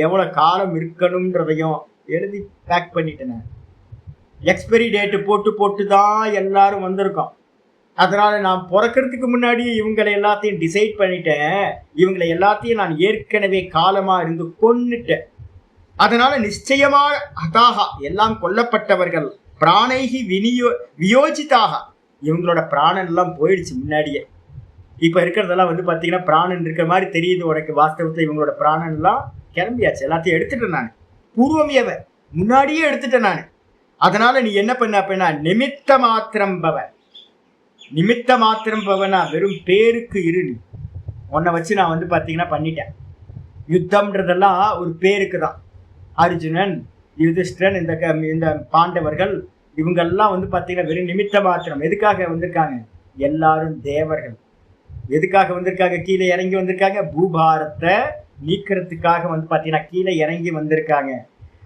எவ்வளவு காலம் இருக்கணும்ன்றதையும் எழுதி பேக் பண்ணிட்டேன். எக்ஸ்பைரி டேட்டு போட்டு தான் எல்லாரும் வந்திருக்கோம். அதனால நான் பிறக்கிறதுக்கு முன்னாடி இவங்களை எல்லாத்தையும் டிசைட் பண்ணிட்டேன், இவங்களை எல்லாத்தையும் நான் ஏற்கனவே காலமா இருந்து கொன்னுட்டேன். அதனால நிச்சயமா ஹதாக, எல்லாம் கொல்லப்பட்டவர்கள், பிராணைகி வியோஜிதாக, இவங்களோட பிராணன் எல்லாம் போயிடுச்சு முன்னாடியே. இப்ப இருக்கிறதெல்லாம் பாத்தீங்கன்னா பிராணன் இருக்கிற மாதிரி தெரியுது உனக்கு, வாஸ்தவத்தை இவங்களோட பிராணன் எல்லாம் கிளம்பியாச்சு, எல்லாத்தையும் எடுத்துட்டேன் நான், பூர்வமியவ முன்னாடியே எடுத்துட்டேன் நான். அதனால நீ என்ன பண்ண அப்படின்னா நிமித்த மாத்திரம் பவ, நிமித்த மாத்திரம் பவனா வெறும் பேருக்கு இரு, நீ உன்னை வச்சு நான் பாத்தீங்கன்னா பண்ணிட்டேன். யுத்தம்ன்றதெல்லாம் ஒரு பேருக்கு தான். அர்ஜுனன், யுதிஷ்டிரன், இந்த பாண்டவர்கள் இவங்கெல்லாம் பாத்தீங்கன்னா வெறும் நிமித்த மாத்திரம். எதுக்காக வந்திருக்காங்க, எல்லாரும் தேவர்கள். எதுக்காக வந்திருக்காங்க, கீழே இறங்கி வந்திருக்காங்க, பூபாரத்தை நீக்கிறதுக்காக பாத்தீங்கன்னா கீழே இறங்கி வந்திருக்காங்க.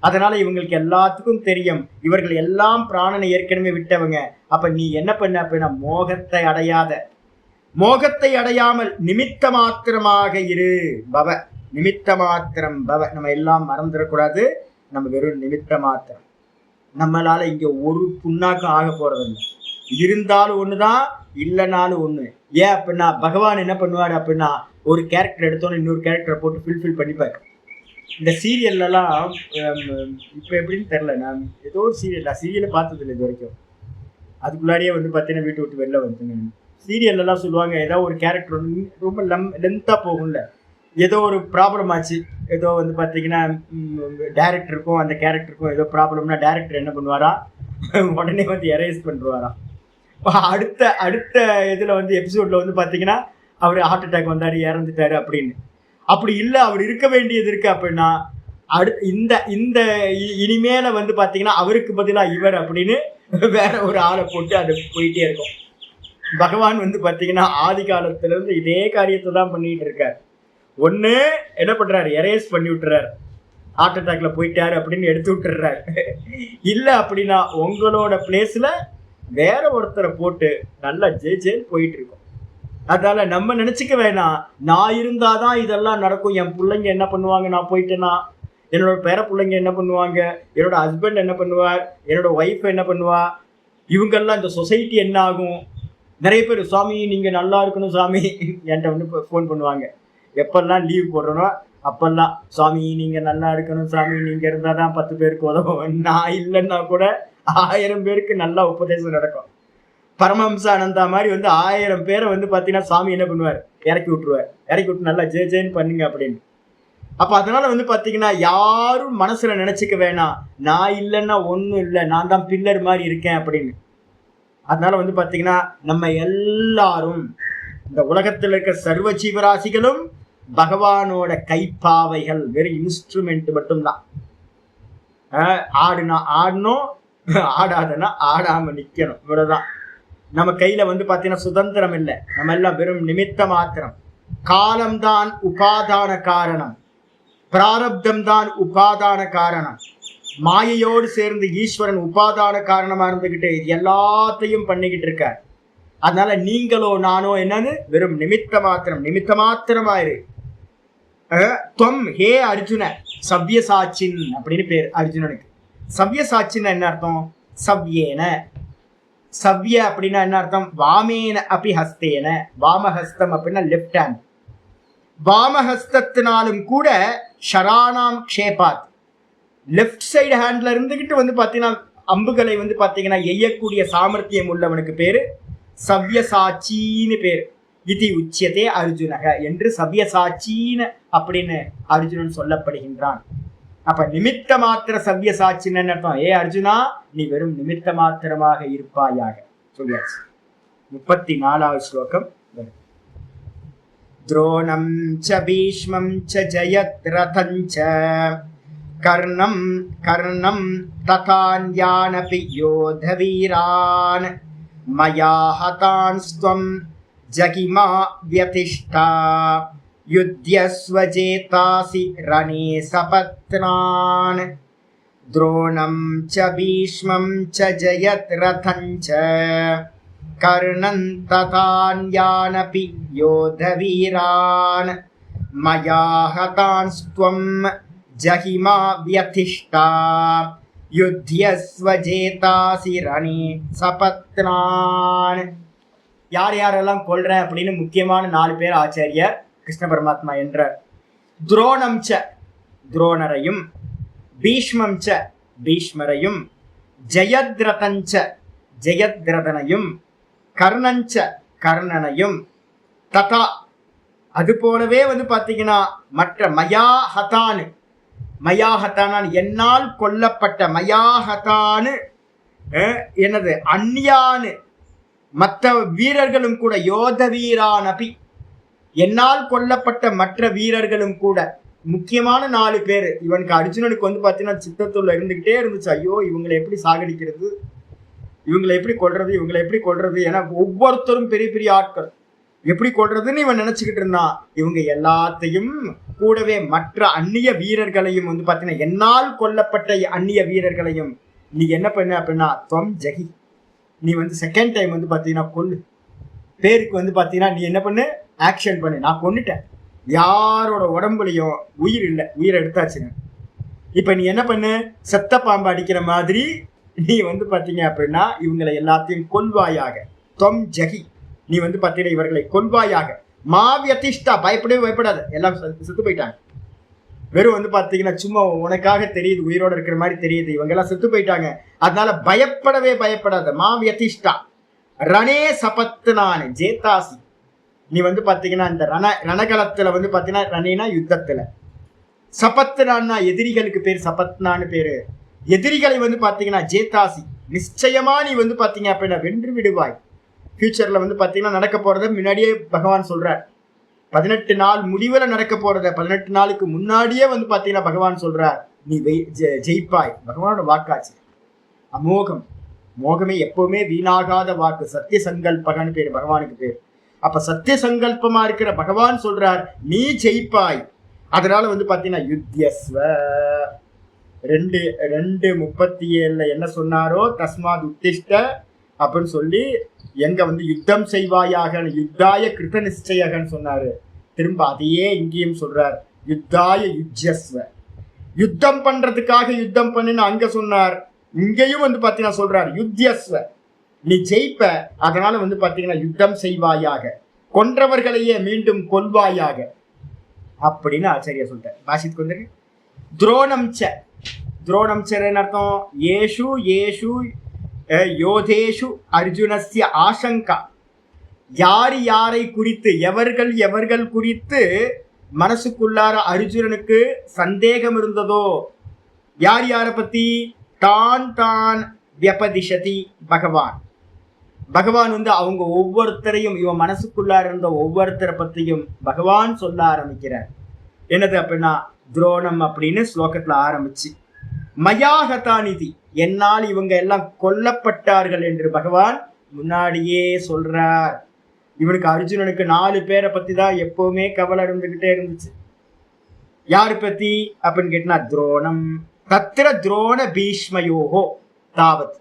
அதனால இவங்களுக்கு எல்லாத்துக்கும் தெரியும், இவர்கள் எல்லாம் பிராணனை ஏற்கனவே விட்டவங்க. அப்ப நீ என்ன பண்ண அப்படின்னா மோகத்தை அடையாத, மோகத்தை அடையாமல் நிமித்த மாத்திரமாக இரு. பவ, நிமித்த மாத்திரம் பவ, நம்ம எல்லாம் மறந்துடக்கூடாது, நம்ம வெறும் நிமித்த மாத்திரம். நம்மளால இங்க ஒரு புண்ணாக்கம் ஆக போறதில்லை, இருந்தாலும் ஒண்ணுதான், இல்லைனாலும் ஒண்ணு. ஏன் அப்படின்னா பகவான் என்ன பண்ணுவாரு அப்படின்னா, ஒரு கேரக்டர் எடுத்தோன்னு இன்னொரு கேரக்டரை போட்டு ஃபில்ஃபில் பண்ணிப்பாரு. இந்த சீரியல்லாம் இப்போ எப்படின்னு தெரில, நான் ஏதோ ஒரு சீரியலை பார்த்ததில்லை இது வரைக்கும். அதுக்குள்ளாடியே பார்த்தீங்கன்னா வீட்டை விட்டு வெளில வந்துங்க. சீரியல்லாம் சொல்லுவாங்க, ஏதோ ஒரு கேரக்டர் ரொம்ப லென்த்தாக போகும்ல, ஏதோ ஒரு ப்ராப்ளம் ஆச்சு, ஏதோ பார்த்தீங்கன்னா டேரக்டருக்கும் அந்த கேரக்டருக்கும் ஏதோ ப்ராப்ளம்னா டேரக்டர் என்ன பண்ணுவாரா, உடனே எரேஸ் பண்ணுவாராம். அடுத்த அடுத்த இதில் எபிசோட்ல பார்த்தீங்கன்னா அவர் ஹார்ட் அட்டாக் வந்தார், இறந்துட்டாரு அப்படின்னு. அப்படி இல்லை, அவர் இருக்க வேண்டியது இருக்கு அப்படின்னா இந்த இந்த இனிமேல பார்த்தீங்கன்னா அவருக்கு பதிலாக இவர் அப்படின்னு வேற ஒரு ஆளை போட்டு அது போயிட்டே இருக்கும். பகவான் பார்த்தீங்கன்னா ஆதி காலத்துல இருந்து இதே காரியத்தை தான் பண்ணிட்டு இருக்காரு. ஒண்ணு என்ன பண்றாரு, எரேஸ் பண்ணி விட்டுறாரு, ஹார்ட் அட்டாக்ல போயிட்டாரு அப்படின்னு எடுத்து விட்டுறாரு. இல்லை அப்படின்னா உங்களோட பிளேஸ்ல வேற ஒருத்தரை போட்டு நல்லா ஜெயில் போயிட்டு இருக்கும். அதனால நம்ம நினைச்சுக்க வேணாம், நான் இருந்தாதான் இதெல்லாம் நடக்கும், என் பிள்ளைங்க என்ன பண்ணுவாங்க நான் போயிட்டேன்னா, என்னோட பேர பிள்ளைங்க என்ன பண்ணுவாங்க, என்னோட ஹஸ்பண்ட் என்ன பண்ணுவார், என்னோட ஒய்ஃப் என்ன பண்ணுவா, இவங்கெல்லாம் இந்த சொசைட்டி என்ன ஆகும். நிறைய பேர், சுவாமி நீங்க நல்லா இருக்கணும் சுவாமி என்கிட்ட ஃபோன் பண்ணுவாங்க. எப்பெல்லாம் லீவ் போடுறனோ அப்பெல்லாம் சுவாமி நீங்க நல்லா இருக்கணும் சாமி, நீங்க இருந்தாதான் 10 பேருக்கு உதவும், நான் இல்லைன்னா கூட 1000 பேருக்கு நல்லா உபதேசம் நடக்கும். பரமஹம்சானந்தா மாதிரி 1000 பேரை பாத்தீங்கன்னா சுவாமி என்ன பண்ணுவார், இறக்கி விட்டு நல்லா ஜேன்னு பண்ணுங்க அப்படின்னு. அப்ப அதனால பாத்தீங்கன்னா யாரும் மனசுல நினைச்சுக்க வேணாம் நான் இல்லைன்னா ஒண்ணும் இல்லை, நான் தான் பில்லர் மாதிரி இருக்கேன் அப்படின்னு. அதனால பாத்தீங்கன்னா நம்ம எல்லாரும் இந்த உலகத்துல இருக்க சர்வ ஜீவராசிகளும் பகவானோட கைப்பாவைகள், வெறும் இன்ஸ்ட்ருமெண்ட் மட்டும்தான். ஆடுனா ஆடணும், ஆடாதனா ஆடாம நிக்கணும், இவ்வளவுதான். நம்ம கையில பாத்தீங்கன்னா சுதந்திரம் இல்லை, நம்ம எல்லாம் வெறும் நிமித்த மாத்திரம். காலம்தான் உபாதான காரணம், பிராரப்தம் தான் உபாதான காரணம். மாயையோடு சேர்ந்து ஈஸ்வரன் உபாதான காரணமா இருந்துகிட்டு இது எல்லாத்தையும் பண்ணிக்கிட்டு இருக்கார். அதனால நீங்களோ நானோ என்னன்னு வெறும் நிமித்த மாத்திரமாயிரு. தொம் ஹே அர்ஜுன சவ்யசாச்சின் அப்படின்னு பேர் அர்ஜுனனுக்கு. சவ்யசாச்சின்னு என்ன அர்த்தம்? சவ்யேன, சவ்ய அப்படின்னா என்ன அர்த்தம்? வாமேன அபி ஹஸ்தேன, வாமஹஸ்தம் அப்படின்னா லெப்ட் ஹேண்ட். வாமஹஸ்தத்தினாலும் கூட ஷரானாம் க்ஷேபாத், லெப்ட் சைடு ஹேண்ட்ல இருந்துகிட்டு பாத்தீங்கன்னா அம்புகளை பாத்தீங்கன்னா எய்யக்கூடிய சாமர்த்தியம் உள்ளவனுக்கு பேரு சவ்யசாச்சின்னு பேர். இது உச்சியதே அர்ஜுனக என்று சவ்யசாச்சின்னு அப்படின்னு அர்ஜுனன் சொல்லப்படுகின்றான். அப்ப நிமித்த மாத்திர சவ்யசாச்சின்னு அர்த்தம், ஏ அர்ஜுனா நீ வெறும் நிமித்த மாத்திரமாக இருப்பாயாக சொல்லியாச்சு. 34வது ஸ்லோகம். துரோணம் ச பீஷ்மம் ச ஜயத்ரதம் ச கர்ணம் கர்ணம் ததான்யானபி யோதவீரான் மயா ஹதான்ஸ்த்வம் ஜகிமா வ்யதிஷ்டா யுத்யஸ்வ ஜேதாசி ரணே சபத்னான். துரோணம் ச பீஷ்மம் ச ஜயத்ரதம் ச கர்ணம் ததான்யானபி யோதவீரான் மயா ஹதான்ஸ்த்வம் ஜஹிமா வியதிஷ்டா யுத்யஸ்வ ஜேதாசி ரணே சபத்னான். யார் யாரெல்லாம் கொல்றேன் அப்படின்னு முக்கியமான 4 பேர் ஆச்சாரியர் கிருஷ்ண பரமாத்மா என்றார். துரோணம் ச துரோணரையும், பீஷ்மம் ச பீஷ்மரையும், ஜெயத்ரதஞ்ச ஜெயத்ரதனையும், கர்ணஞ்ச கர்ணனையும், ததா அது போலவே பாத்தீங்கன்னா மற்ற மயாஹதானு, மயாஹதானான் என்னால் கொல்லப்பட்ட, மயாஹதானு என்னது அந்யானு மற்ற வீரர்களும் கூட, யோத வீரானபி என்னால் கொல்லப்பட்ட மற்ற வீரர்களும் கூட. முக்கியமான 4 பேர். இவனுக்கு அர்ஜுனனுக்கு பாத்தீங்கன்னா சித்தத்துள்ள இருந்துகிட்டே இருந்துச்சு, ஐயோ இவங்களை எப்படி சாகடிக்கிறது, இவங்களை எப்படி கொல்றது, ஏன்னா ஒவ்வொருத்தரும் பெரிய பெரிய ஆட்கள், எப்படி கொல்றதுன்னு இவன் நினைச்சுக்கிட்டு இருந்தான். இவங்க எல்லாத்தையும் கூடவே மற்ற அந்நிய வீரர்களையும் பாத்தீங்கன்னா என்னால் கொல்லப்பட்ட அந்நிய வீரர்களையும் நீ என்ன பண்ண அப்படின்னா துவம் ஜகி, நீ செகண்ட் டைம் பாத்தீங்கன்னா கொல்லு. பேருக்கு பாத்தீங்கன்னா நீ என்ன பண்ணு, ஆக்ஷன் பண்ணு. நான் கொன்னுட்டேன், யாரோட உடம்புலையும் உயிர் இல்லை, உயிரை எடுத்தாச்சுங்க. இப்ப நீ என்ன பண்ணு, செத்த பாம்பு அடிக்கிற மாதிரி நீ பாத்தீங்க அப்படின்னா இவங்களை எல்லாத்தையும் கொல்வாயாக. தொம் ஜகி, நீ பாத்தீங்கன்னா இவர்களை கொல்வாயாக. மாவியதிஷ்டா, பயப்படாத, எல்லாம் செத்து போயிட்டாங்க. வெறும் பாத்தீங்கன்னா சும்மா உனக்காக தெரியுது, உயிரோட இருக்கிற மாதிரி தெரியுது, இவங்க எல்லாம் செத்து போயிட்டாங்க, அதனால பயப்படவே பயப்படாத. மாவியதிஷ்டா ரணே சபத்னான் ஜேதாசி, நீ பாத்தீங்கன்னா இந்த ரணகலத்துல பாத்தீங்கன்னா ரணேனா யுத்தத்துல, சபத்னான்னா எதிரிகளுக்கு பேர், சபத்னான்னு பேரு. எதிரிகளை பாத்தீங்கன்னா ஜேதாசி நிச்சயமா நீ பாத்தீங்க அப்படின்னா வென்று விடுவாய். ஃபியூச்சர்ல பாத்தீங்கன்னா நடக்க போறத முன்னாடியே பகவான் சொல்றார். 18 நாள் முடிவுல நடக்க போறத 18 நாளுக்கு முன்னாடியே பாத்தீங்கன்னா பகவான் சொல்றார், நீ ஜெயிப்பாய். பகவானோட வாக்காச்சு, அமோகம். மோகமே எப்பவுமே வீணாகாத வாக்கு. சத்திய சங்கல்பகன்னு பேரு பகவானுக்கு பேர். அப்ப சத்திய சங்கல்பமா இருக்கிற பகவான் சொல்றார், நீ ஜெயிப்பாய். அதனால பாத்தீங்கன்னா யுத்யஸ்வ 2:37 என்ன சொன்னாரோ, தஸ்மாத் உத்திஷ்ட அப்படின்னு சொல்லி எங்க யுத்தம் செய்வாயாக, யுத்தாய கிருத நிச்சயகன்னு சொன்னாரு. திரும்ப அதையே இங்கேயும் சொல்றார், யுத்தாய யுஜ்யஸ்வ, யுத்தம் பண்றதுக்காக யுத்தம் பண்ணுன்னு அங்க சொன்னார். இங்கேயும் பாத்தீங்கன்னா சொல்றார் யுத்யஸ்வ, நீ ஜெயிப்ப. அதனால பாத்தீங்கன்னா யுத்தம் செய்வாயாக, கொன்றவர்களையே மீண்டும் கொல்வாயாக. அப்படின்னு ஆச்சாரியா சொல்லிட்டார். பாஷித்துக்கு வந்துருக்கு. துரோணம் ச, துரோணம் சன்னு அர்த்தம் ஏஷு ஏஷு யோதேஷு அர்ஜுனஸ்ய ஆசங்கா, யார் யாரை குறித்து எவர்கள் எவர்கள் குறித்து மனசுக்குள்ளார அர்ஜுனனுக்கு சந்தேகம் இருந்ததோ, யார் யாரை பத்தி, தான் தான் வியபதிஷதி பகவான். பகவான் வந்து அவங்க ஒவ்வொருத்தரையும், இவன் மனசுக்குள்ளார இருந்த ஒவ்வொருத்தரை பத்தியும் பகவான் சொல்ல ஆரம்பிக்கிறார். என்னது அப்படின்னா துரோணம் அப்படின்னு ஸ்லோகத்துல ஆரம்பிச்சு, மயாகதாநிதி, என்னால் இவங்க எல்லாம் கொல்லப்பட்டார்கள் என்று பகவான் முன்னாடியே சொல்றார். இவனுக்கு அர்ஜுனனுக்கு 4 பேரை பத்தி தான் எப்பவுமே கவலை இருந்துகிட்டே இருந்துச்சு. யாரு பத்தி அப்படின்னு கேட்டா துரோணம், தத்திர துரோண பீஷ்மயோகோ தாவத்.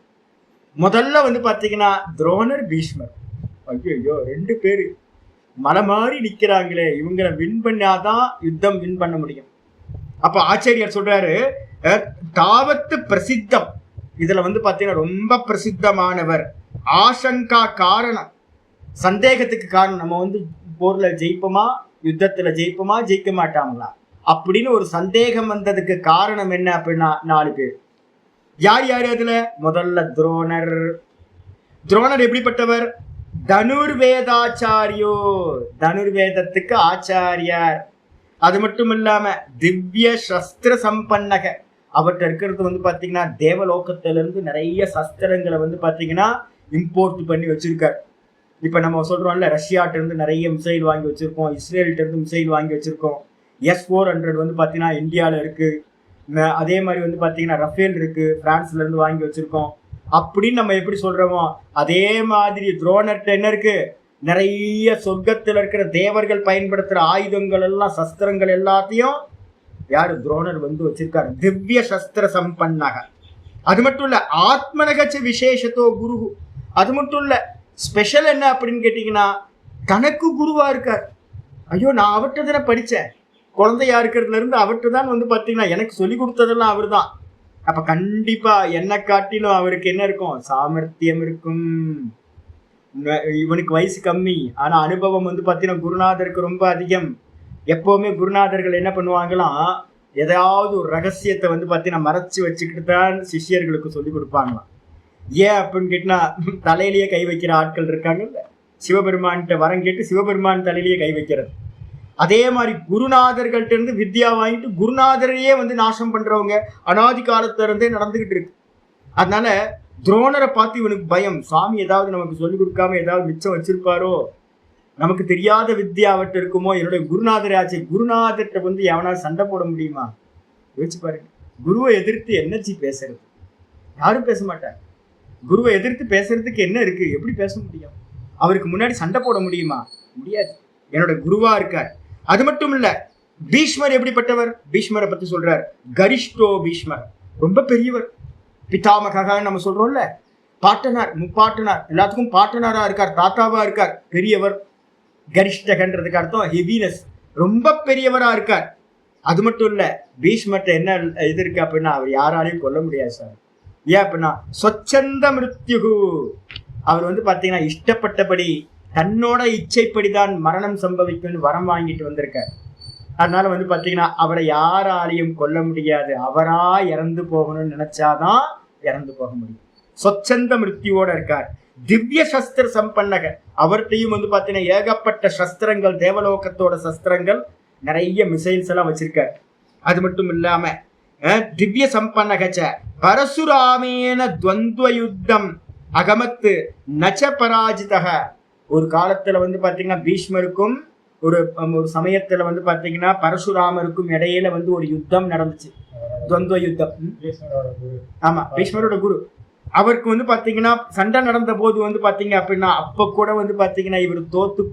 முதல்ல வந்து பாத்தீங்கன்னா துரோணர் பீஷ்மர், ஐயோ 2 பேரு மலை மாதிரி நிக்கிறாங்களே, இவங்களை வின் பண்ணாதான் யுத்தம் வின் பண்ண முடியும். அப்ப ஆச்சாரியார் சொல்றாரு தாவத்து பிரசித்தம், இதுல வந்து பாத்தீங்கன்னா ரொம்ப பிரசித்தமானவர். ஆசங்கா காரணம், சந்தேகத்துக்கு காரணம், நம்ம வந்து போர்ல ஜெயிப்போமா, யுத்தத்துல ஜெயிப்போமா, ஜெயிக்க மாட்டாங்களா அப்படின்னு ஒரு சந்தேகம் வந்ததுக்கு காரணம் என்ன அப்படின்னா 4 பேர். யார் யாரு அதுல? முதல்ல துரோணர். துரோணர் எப்படிப்பட்டவர்? தனுர்வேதாச்சாரியோ, தனுர்வேதத்துக்கு ஆச்சாரியார். அது மட்டும் இல்லாம திவ்ய சஸ்திர சம்பன்னக, அவர்கிட்ட இருக்கிறது வந்து பாத்தீங்கன்னா தேவலோகத்துல இருந்து நிறைய சஸ்திரங்களை வந்து பாத்தீங்கன்னா இம்போர்ட் பண்ணி வச்சிருக்காரு. இப்ப நம்ம சொல்றோம்ல, ரஷ்யாட்ட இருந்து நிறைய மிசைல் வாங்கி வச்சிருக்கோம், இஸ்ரேல்கிட்ட இருந்து மிசைல் வாங்கி வச்சிருக்கோம், S-400 வந்து பாத்தீங்கன்னா இந்தியால இருக்கு, அதே மாதிரி வந்து பாத்தீங்கன்னா ரஃபேல் இருக்கு, பிரான்ஸ்ல இருந்து வாங்கி வச்சிருக்கோம் அப்படின்னு நம்ம எப்படி சொல்றோமோ அதே மாதிரி துரோணர்கிட்ட என்ன இருக்கு, நிறைய சொர்க்கத்தில் இருக்கிற தேவர்கள் பயன்படுத்துற ஆயுதங்கள் எல்லாம், சஸ்திரங்கள் எல்லாத்தையும் யாரு? துரோணர் வந்து வச்சிருக்காரு. திவ்ய சஸ்திர சம்பன்னக. அது மட்டும் இல்ல, ஆத்மனகச்ச விசேஷத்தோ குரு. அது மட்டும் இல்ல, ஸ்பெஷல் என்ன அப்படின்னு கேட்டீங்கன்னா தனக்கு குருவா இருக்கார். ஐயோ, நான் அவர்கிட்ட தானே படித்தேன், குழந்தையா இருக்கிறதுல இருந்து அவர்கிட்ட தான் வந்து பார்த்தீங்கன்னா எனக்கு சொல்லி கொடுத்ததெல்லாம் அவர் தான். அப்ப கண்டிப்பா என்னை காட்டிலும் அவருக்கு என்ன இருக்கும்? சாமர்த்தியம் இருக்கும். இவனுக்கு வயசு கம்மி, ஆனா அனுபவம் வந்து பார்த்தீங்கன்னா குருநாதருக்கு ரொம்ப அதிகம். எப்பவுமே குருநாதர்கள் என்ன பண்ணுவாங்களாம், ஏதாவது ஒரு ரகசியத்தை வந்து பார்த்தீங்கன்னா மறைச்சு வச்சுக்கிட்டு தான் சிஷ்யர்களுக்கு சொல்லி கொடுப்பாங்களாம். ஏன் அப்படின்னு கேட்டினா, தலையிலேயே கை வைக்கிற ஆட்கள் இருக்காங்கல்ல, சிவபெருமான்கிட்ட வரம் கேட்டு சிவபெருமான் தலையிலேயே கை வைக்கிறது. அதே மாதிரி குருநாதர்கள்ட்ட இருந்து வித்யா வாங்கிட்டு குருநாதரையே வந்து நாசம் பண்றவங்க அனாதி காலத்துல இருந்தே நடந்துகிட்டு இருக்கு. அதனால துரோணரை பார்த்து இவனுக்கு பயம், சுவாமி ஏதாவது நமக்கு சொல்லிக் கொடுக்காம ஏதாவது மிச்சம் வச்சிருப்பாரோ, நமக்கு தெரியாத வித்யா அவர்கிட்ட இருக்குமோ, என்னுடைய குருநாதராச்சு, குருநாதர்கிட்ட வந்து எவனாவது சண்டை போட முடியுமா? யோசிச்சு பாருங்க. குருவை எதிர்த்து என்னச்சி பேசுறது? யாரும் பேச மாட்டாங்க. குருவை எதிர்த்து பேசுறதுக்கு என்ன இருக்கு? எப்படி பேச முடியும்? அவருக்கு முன்னாடி சண்டை போட முடியுமா? முடியாது. என்னோட குருவா இருக்கார். அது மட்டும் இல்ல, பீஷ்மர் எப்படிப்பட்டவர்? பீஷ்மரை பத்தி சொல்றார், கரிஷ்டோ பீஷ்மர், ரொம்ப பெரியவர். பிதாமகன்னு நம்ம சொல்றோம்ல, பாட்டனார், முப்பாட்டனார், எல்லாத்துக்கும் பாட்டனாரா இருக்கார், தாத்தாவா இருக்கார், பெரியவர். கரிஷ்டகன்றதுக்கு அர்த்தம் ஹெவினஸ், ரொம்ப பெரியவரா இருக்கார். அது மட்டும் இல்ல, பீஷ்மர்ட்ட என்ன இது இருக்கு அப்படின்னா அவர் யாராலையும் கொல்ல முடியாது சார். ஏன் அப்படின்னா சொச்சந்த மிருத்யுகு, அவர் வந்து பாத்தீங்கன்னா இஷ்டப்பட்டபடி தன்னோட இச்சைப்படிதான் மரணம் சம்பவிக்கும்னு வரம் வாங்கிட்டு வந்திருக்கார். அதனால வந்து பாத்தீங்கன்னா அவரை யாராலையும் கொல்ல முடியாது. அவரா இறந்து போகணும்னு நினைச்சாதான் இறந்து போக முடியும். சொச்சந்த மிருத்யுவோட இருக்கார். திவ்ய சஸ்திர சம்பன்னக, அவர்கிட்டையும் வந்து பாத்தீங்கன்னா ஏகப்பட்ட சஸ்திரங்கள், தேவலோகத்தோட சஸ்திரங்கள், நிறைய மிசைல்ஸ் எல்லாம் வச்சிருக்கார். அது மட்டும் இல்லாம திவ்ய சம்பன்னகச்ச பரசுராமேன துவந்த்வ யுத்தம் அகமத்து நச்ச பராஜிதக. ஒரு காலத்துல வந்து பாத்தீங்கன்னா பீஷ்மருக்கும் ஒரு சமயத்துல வந்து பாத்தீங்கன்னா பரசுராமருக்கும் இடையில வந்து ஒரு யுத்தம் நடந்துச்சு, துவந்த்வ யுத்தம். ஆமா, பீஷ்மரோட குரு. அவருக்கு வந்து பாத்தீங்கன்னா சண்டை நடந்த போது வந்து பாத்தீங்க அப்படின்னா அப்ப கூட வந்து பாத்தீங்கன்னா இவர் தோத்து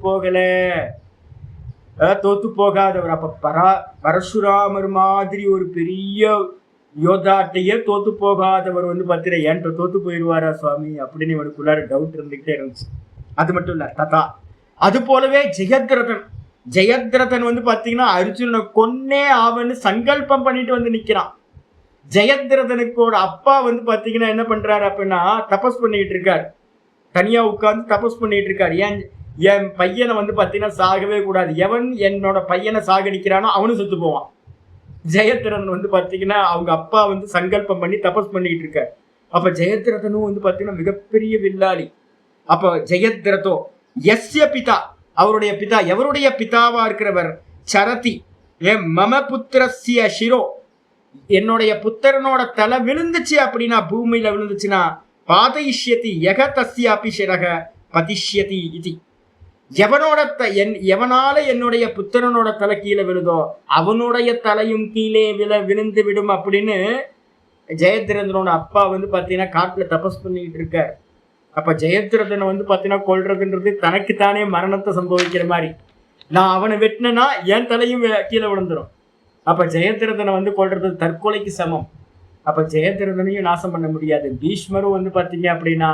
போகாதவர். அப்ப பரசுராமர் மாதிரி ஒரு பெரிய யோதாட்டையே தோத்து போகாதவர் வந்து பாத்தீங்கன்னா என்கிட்ட தோத்து போயிடுவாரா சுவாமி அப்படின்னு இவனுக்குள்ளார டவுட் இருந்துகிட்டே இருந்துச்சு. அது மட்டும் இல்ல, ததா அது போலவே ஜெயத்ரதன் வந்து பாத்தீங்கன்னா அர்ஜுனனை கொன்னே ஆவன்னு சங்கல்பம் பண்ணிட்டு வந்து நிக்கிறான். ஜெயத்ரதனுக்கோட அப்பா வந்து பாத்தீங்கன்னா என்ன பண்றாரு அப்படின்னா தபஸ் பண்ணிட்டு இருக்காரு, தனியா உட்கார்ந்து தபஸ் பண்ணிட்டு இருக்காரு. என் பையனை வந்து பார்த்தீங்கன்னா சாகவே கூடாது, எவன் என்னோட பையனை சாகடிக்கிறானோ அவனும் செத்து போவான். ஜெயத்ரதன் வந்து பார்த்தீங்கன்னா அவங்க அப்பா வந்து சங்கல்பம் பண்ணி தபஸ் பண்ணிக்கிட்டு இருக்க. அப்ப ஜெயத்ரதனும் வந்து பார்த்தீங்கன்னா மிகப்பெரிய வில்லாளி. அப்ப ஜெயத்ரதோ எஸ்ய பிதா, அவருடைய பிதா, எவருடைய பிதாவா இருக்கிறவர், சரதி மம புத்திரஸ்ய சிரோ, என்னுடைய புத்திரனோட தலை விழுந்துச்சு அப்படின்னா, பூமியில விழுந்துச்சுன்னா, பாதயிஷ்யதி யக தஸ்யாபி சிரக பதிஷ்யதி இது, எவனால என்னுடைய புத்திரனோட தலை கீழே விழுதோ அவனுடைய தலையும் கீழே விழுந்து விடும் அப்படின்னு ஜெயத்ரதனோட அப்பா வந்து பாத்தீங்கன்னா காட்டுல தபஸ் பண்ணிட்டு இருக்க. அப்ப ஜெயத்ரதனை வந்து பாத்தீங்கன்னா கொல்றதுன்றது தனக்குத்தானே மரணத்தை சம்பவிக்கிற மாதிரி. நான் அவனை வெட்டினா என் தலையும் கீழே விழுந்துடும். அப்ப ஜெயத்ரதனை வந்து கொல்றது தற்கொலைக்கு சமம். அப்ப ஜெயத்ரதனையும் நாசம் பண்ண முடியாது. பீஷ்மரும் வந்து பாத்தீங்க அப்படின்னா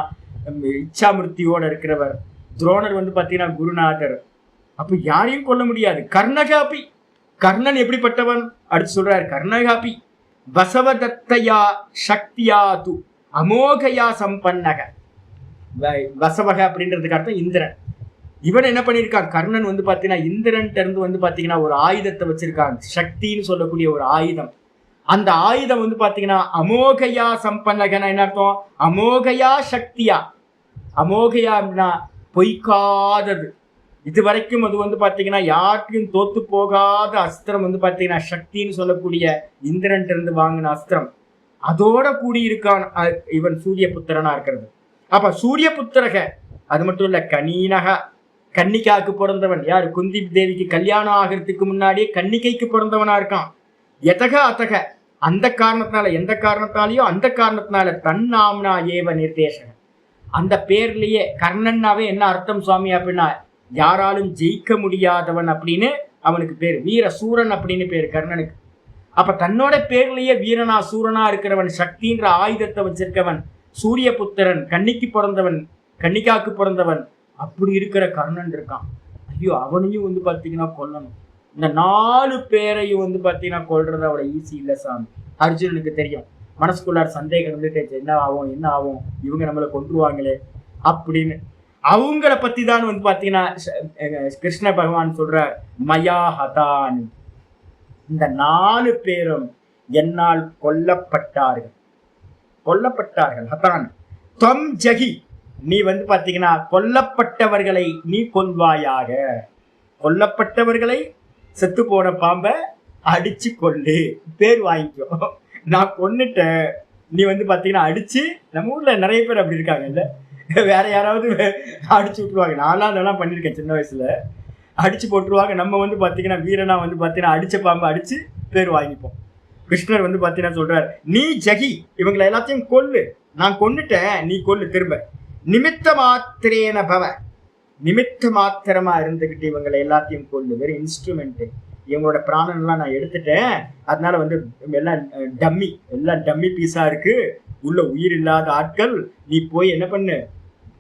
இச்சாமிருத்தியோட இருக்கிறவர். துரோணர் வந்து பாத்தீங்கன்னா குருநாதர். அப்ப யாரையும் கொல்ல முடியாது. கர்ணகாபி, கர்ணன் எப்படிப்பட்டவன் அடுத்து சொல்றாரு. கர்ணகாபி வசவதத்தையா சக்தியா து அமோகயா சம்பன்னக. வசவக அப்படின்றதுக்கு அர்த்தம் இந்திரன். இவன் என்ன பண்ணியிருக்கான், கர்ணன் வந்து பாத்தீங்கன்னா இந்திரன் இருந்து வந்து பாத்தீங்கன்னா ஒரு ஆயுதத்தை வச்சிருக்கான், சக்தின்னு சொல்லக்கூடிய ஒரு ஆயுதம். அந்த ஆயுதம் வந்து பாத்தீங்கன்னா அமோகயா சம்பன்னகனா என்ன அர்த்தம், அமோகயா சக்தியா. அமோகயா அப்படின்னா பொய்க்காதது, இது வரைக்கும் அது வந்து பாத்தீங்கன்னா யாருக்கும் தோத்து போகாத அஸ்திரம் வந்து பாத்தீங்கன்னா சக்தின்னு சொல்லக்கூடிய இந்திரன் இருந்து வாங்கின அஸ்திரம். அதோட கூடியிருக்கான் இவன் சூரிய புத்திரனா இருக்கிறது. அப்ப சூரிய புத்திரக அது மட்டும் இல்ல, கனீனக, கன்னிகாக்கு பிறந்தவன். யாரு, குந்தி தேவிக்கு கல்யாணம் ஆகிறதுக்கு முன்னாடியே கன்னிகைக்கு பிறந்தவனா இருக்கான். எதக அத்தக, அந்த காரணத்தினால, எந்த காரணத்தாலேயோ அந்த காரணத்தினால தன்னாம்னா ஏவ நிர்தேசக, அந்த பேர்லயே கர்ணன்னாவே என்ன அர்த்தம் சுவாமி அப்படின்னா யாராலும் ஜெயிக்க முடியாதவன் அப்படின்னு அவனுக்கு பேர். வீர சூரன் அப்படின்னு பேரு கர்ணனுக்கு. அப்ப தன்னோட பேர்லயே வீரனா சூரனா இருக்கிறவன், சக்தின்ற ஆயுதத்தை வச்சிருக்கவன், சூரிய புத்திரன், கன்னிக்கு பிறந்தவன், கன்னிகாக்கு பிறந்தவன், அப்படி இருக்கிற கர்ணன் இருக்கான். ஐயோ, அவனையும் வந்து பாத்தீங்கன்னா கொல்லணும். இந்த 4 பேரையும் வந்து பாத்தீங்கன்னா கொல்றது அவளை ஈஸி இல்லை சாமி. அர்ஜுனனுக்கு தெரியும், மனசுக்குள்ளார சந்தேகம் வந்துட்டு என்ன ஆகும் என்ன ஆகும், இவங்க நம்மளை கொன்றுவாங்களே அப்படின்னு. அவங்கள பத்தி தான் வந்து பாத்தீங்கன்னா கிருஷ்ண பகவான் சொல்றார், மயா ஹதான், இந்த 4 பேரும் என்னால் கொல்லப்பட்டார்கள். கொல்லப்பட்டார்கள். ஹதான் தொம் ஜகி, நீ வந்து பாத்தீங்கன்னா கொல்லப்பட்டவர்களை நீ கொல்வாயாக. கொல்லப்பட்டவர்களை, செத்து போன பாம்பை அடிச்சு கொல்லு, பேர் வாங்கிக்கோ. நான் கொன்னுட்டேன், நீ வந்து பாத்தீங்கன்னா அடிச்சு, நம்ம ஊர்ல நிறைய பேர் அப்படி இருக்காங்கல்ல, வேற யாராவது அடிச்சு விட்டுருவாங்க. நான்லாம் அதெல்லாம் பண்ணியிருக்கேன் சின்ன வயசுல, அடிச்சு போட்டுருவாங்க. நம்ம வந்து பாத்தீங்கன்னா வீரனா வந்து பாத்தீங்கன்னா அடிச்ச பாம்பை அடிச்சு பேர் வாங்கிப்போம். கிருஷ்ணர் வந்து பாத்தீங்கன்னா சொல்றாரு, நீ ஜகி, இவங்களை எல்லாத்தையும் கொல்லு, நான் கொன்னுட்டேன், நீ கொல்லு திரும்ப. நிமித்த மாத்திரேன பவ, நிமித்த மாத்திரமா இருந்துகிட்டு இவங்களை எல்லாத்தையும் கொல்லு. வெறும் இன்ஸ்ட்ருமெண்ட், இவங்களோட பிராணன்லாம் நான் எடுத்துட்டேன், அதனால வந்து எல்லாம் டம்மி, எல்லாம் டம்மி பீஸா இருக்கு, உள்ள உயிர் இல்லாத ஆட்கள். நீ போய் என்ன பண்ணு,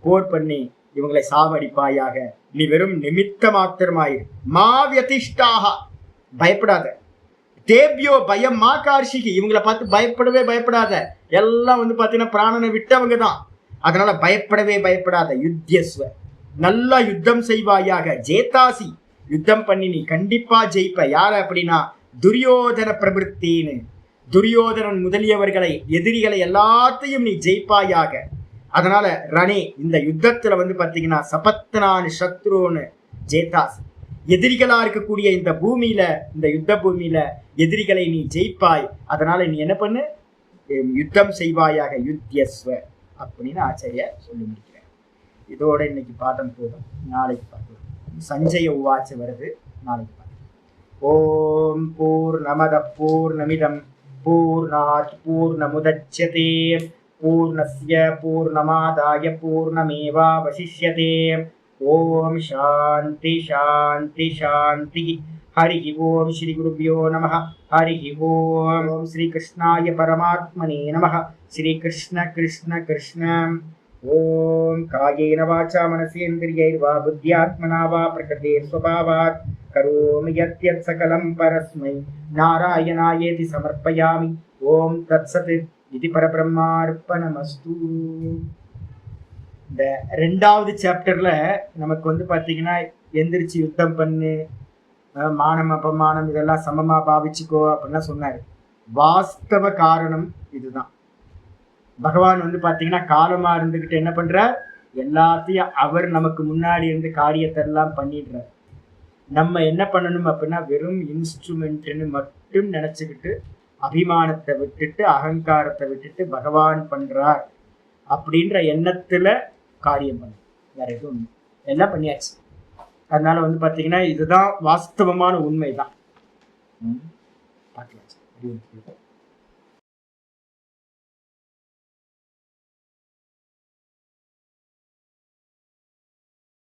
போர் பண்ணி இவங்களை சாவடிப்பாயாக. நீ வெறும் நிமித்த மாத்திரமாயிரு. மா வியதிஷ்டாக, பயப்படாத. தேபியோ பயம் மா கார்ஷிகி, இவங்களை பார்த்து பயப்படவே பயப்படாத. எல்லாம் வந்து பாத்தீங்கன்னா பிராணனை விட்டவங்க தான், அதனால பயப்படவே பயப்படாத. யுத்தியஸ்வ, நல்லா யுத்தம் செய்வாயாக. ஜேதாசி, யுத்தம் பண்ணி நீ கண்டிப்பா ஜெயிப்ப. யார அப்படின்னா துரியோதன பிரபுத்தின்னு, துரியோதனன் முதலியவர்களை, எதிரிகளை எல்லாத்தையும் நீ ஜெயிப்பாயாக. அதனால ரணே, இந்த யுத்தத்துல வந்து பாத்தீங்கன்னா சபத்னானு சத்ருன்னு ஜேதாசி, எதிரிகளா இருக்கக்கூடிய இந்த பூமியில, இந்த யுத்த பூமியில எதிரிகளை நீ ஜெயிப்பாய். அதனால நீ என்ன பண்ணு, யுத்தம் செய்வாயாக. யுத்தியஸ்வ அப்படின்னு ஆச்சாரியார் சொல்லி முடிக்கிறேன். இதோட இன்னைக்கு பாடம் போதும், நாளைக்கு பார்க்கலாம். சஞ்சய உவாச்ச வருது, நாளைக்கு பார்க்கலாம். ஓம் பூர்ணமத பூர்ணமிதம் பூர்ணாத் பூர்ணமுதச்யதே பூர்ணஸ்ய பூர்ணமாதாய பூர்ணமேவாவசிஷ்யதே. ஓம் சாந்தி சாந்தி சாந்தி. ஹரி ஓம் ஸ்ரீ குருभ्यो நமः. ஹரி ஓம் ஸ்ரீ கிருஷ்ணாய பரமாத்மனே நமः. ஸ்ரீ கிருஷ்ண கிருஷ்ண கிருஷ்ண. ஓம் காயேன வாசா மனசேந்திரியைர்வா புத்யாத்மனா வா பிரகிருதே ஸ்வபாவாத் கரோமி யத்யத் சகலம் பரஸ்மை நாராயணாயேதி சமர்ப்பயாமி. ஓம் தத்சத். இது பரபிரம்மார்ப்பணமஸ்து. இந்த 2வது சாப்டர்ல நமக்கு வந்து பாத்தீங்கன்னா எந்திரிச்சு யுத்தம் பண்ணு, மானம் அபமானம் இதெல்லாம் சமமா பாவிச்சுக்கோ அப்படின்லாம் சொன்னாரு. வாஸ்தவ காரணம் இதுதான். பகவான் வந்து பாத்தீங்கன்னா காலமா இருந்துகிட்டு என்ன பண்றார், எல்லாத்தையும் அவர் நமக்கு முன்னாடி இருந்து காரியத்தை எல்லாம் பண்ணிடுறார். நம்ம என்ன பண்ணணும் அப்படின்னா வெறும் இன்ஸ்ட்ருமெண்ட்னு மட்டும் நினைச்சுக்கிட்டு அபிமானத்தை விட்டுட்டு அகங்காரத்தை விட்டுட்டு பகவான் பண்றார் அப்படின்ற எண்ணத்துல காரியம் பண்ணணும். வேற எதுவும் எல்லாம் பண்ணியாச்சு. அதனால வந்து பாத்தீங்கன்னா இதுதான் வாஸ்தவமான உண்மைதான். பார்க்கலாம்.